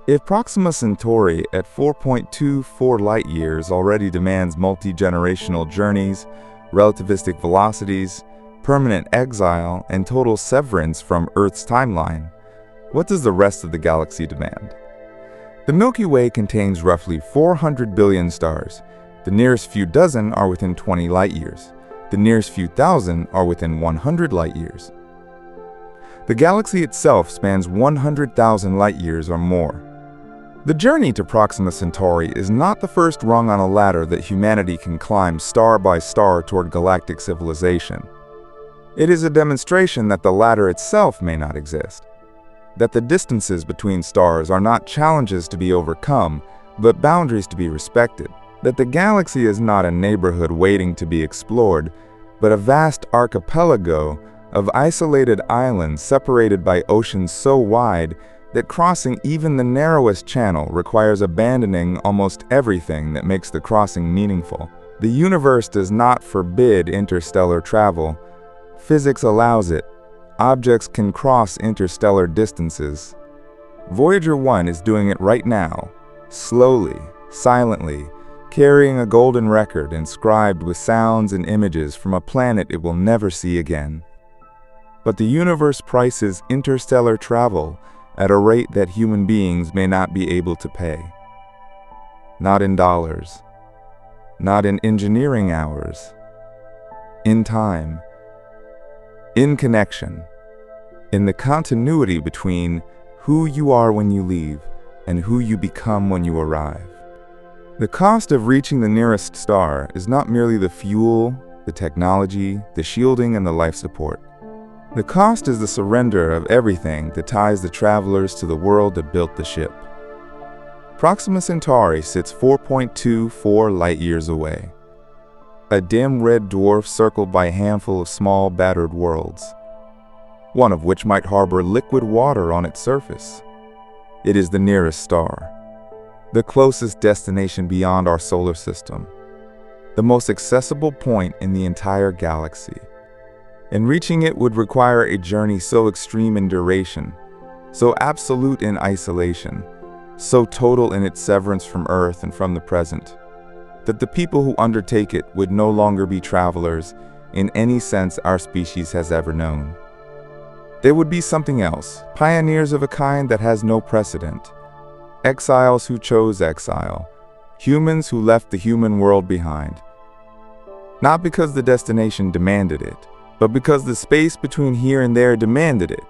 Speaker 1: If Proxima Centauri at 4.24 light-years already demands multi-generational journeys, relativistic velocities, permanent exile, and total severance from Earth's timeline, what does the rest of the galaxy demand? The Milky Way contains roughly 400 billion stars. The nearest few dozen are within 20 light-years. The nearest few thousand are within 100 light-years. The galaxy itself spans 100,000 light-years or more. The journey to Proxima Centauri is not the first rung on a ladder that humanity can climb star by star toward galactic civilization. It is a demonstration that the ladder itself may not exist, that the distances between stars are not challenges to be overcome, but boundaries to be respected, that the galaxy is not a neighborhood waiting to be explored, but a vast archipelago of isolated islands separated by oceans so wide that crossing even the narrowest channel requires abandoning almost everything that makes the crossing meaningful. The universe does not forbid interstellar travel. Physics allows it. Objects can cross interstellar distances. Voyager 1 is doing it right now, slowly, silently, carrying a golden record inscribed with sounds and images from a planet it will never see again. But the universe prices interstellar travel at a rate that human beings may not be able to pay. Not in dollars, not in engineering hours, in time, in connection, in the continuity between who you are when you leave and who you become when you arrive. The cost of reaching the nearest star is not merely the fuel, the technology, the shielding, and the life support. The cost is the surrender of everything that ties the travelers to the world that built the ship. Proxima Centauri sits 4.24 light-years away, a dim red dwarf circled by a handful of small, battered worlds, one of which might harbor liquid water on its surface. It is the nearest star, the closest destination beyond our solar system, the most accessible point in the entire galaxy. And reaching it would require a journey so extreme in duration, so absolute in isolation, so total in its severance from Earth and from the present, that the people who undertake it would no longer be travelers in any sense our species has ever known. They would be something else, pioneers of a kind that has no precedent, exiles who chose exile, humans who left the human world behind. Not because the destination demanded it, but because the space between here and there demanded it,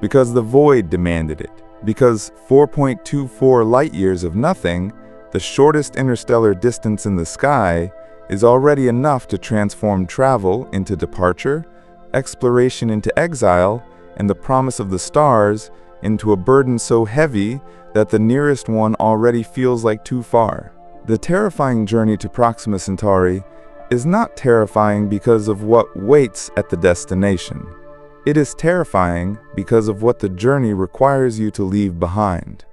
Speaker 1: because the void demanded it, because 4.24 light-years of nothing, the shortest interstellar distance in the sky, is already enough to transform travel into departure, exploration into exile, and the promise of the stars into a burden so heavy that the nearest one already feels like too far. The terrifying journey to Proxima Centauri is not terrifying because of what waits at the destination. It is terrifying because of what the journey requires you to leave behind.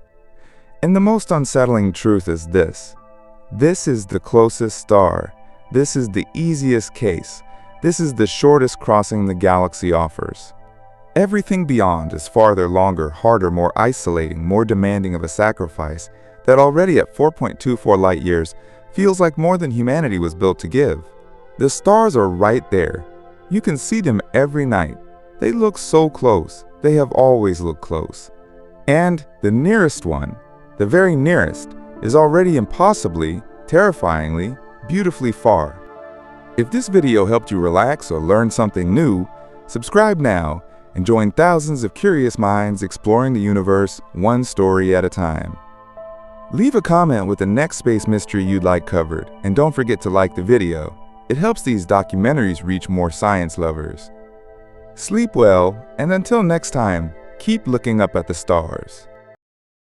Speaker 1: And the most unsettling truth is this. This is the closest star. This is the easiest case. This is the shortest crossing the galaxy offers. Everything beyond is farther, longer, harder, more isolating, more demanding of a sacrifice that already at 4.24 light years feels like more than humanity was built to give. The stars are right there. You can see them every night. They look so close. They have always looked close. And the nearest one, the very nearest, is already impossibly, terrifyingly, beautifully far. If this video helped you relax or learn something new, subscribe now and join thousands of curious minds exploring the universe one story at a time. Leave a comment with the next space mystery you'd like covered, and don't forget to like the video. It helps these documentaries reach more science lovers. Sleep well, and until next time, keep looking up at the stars.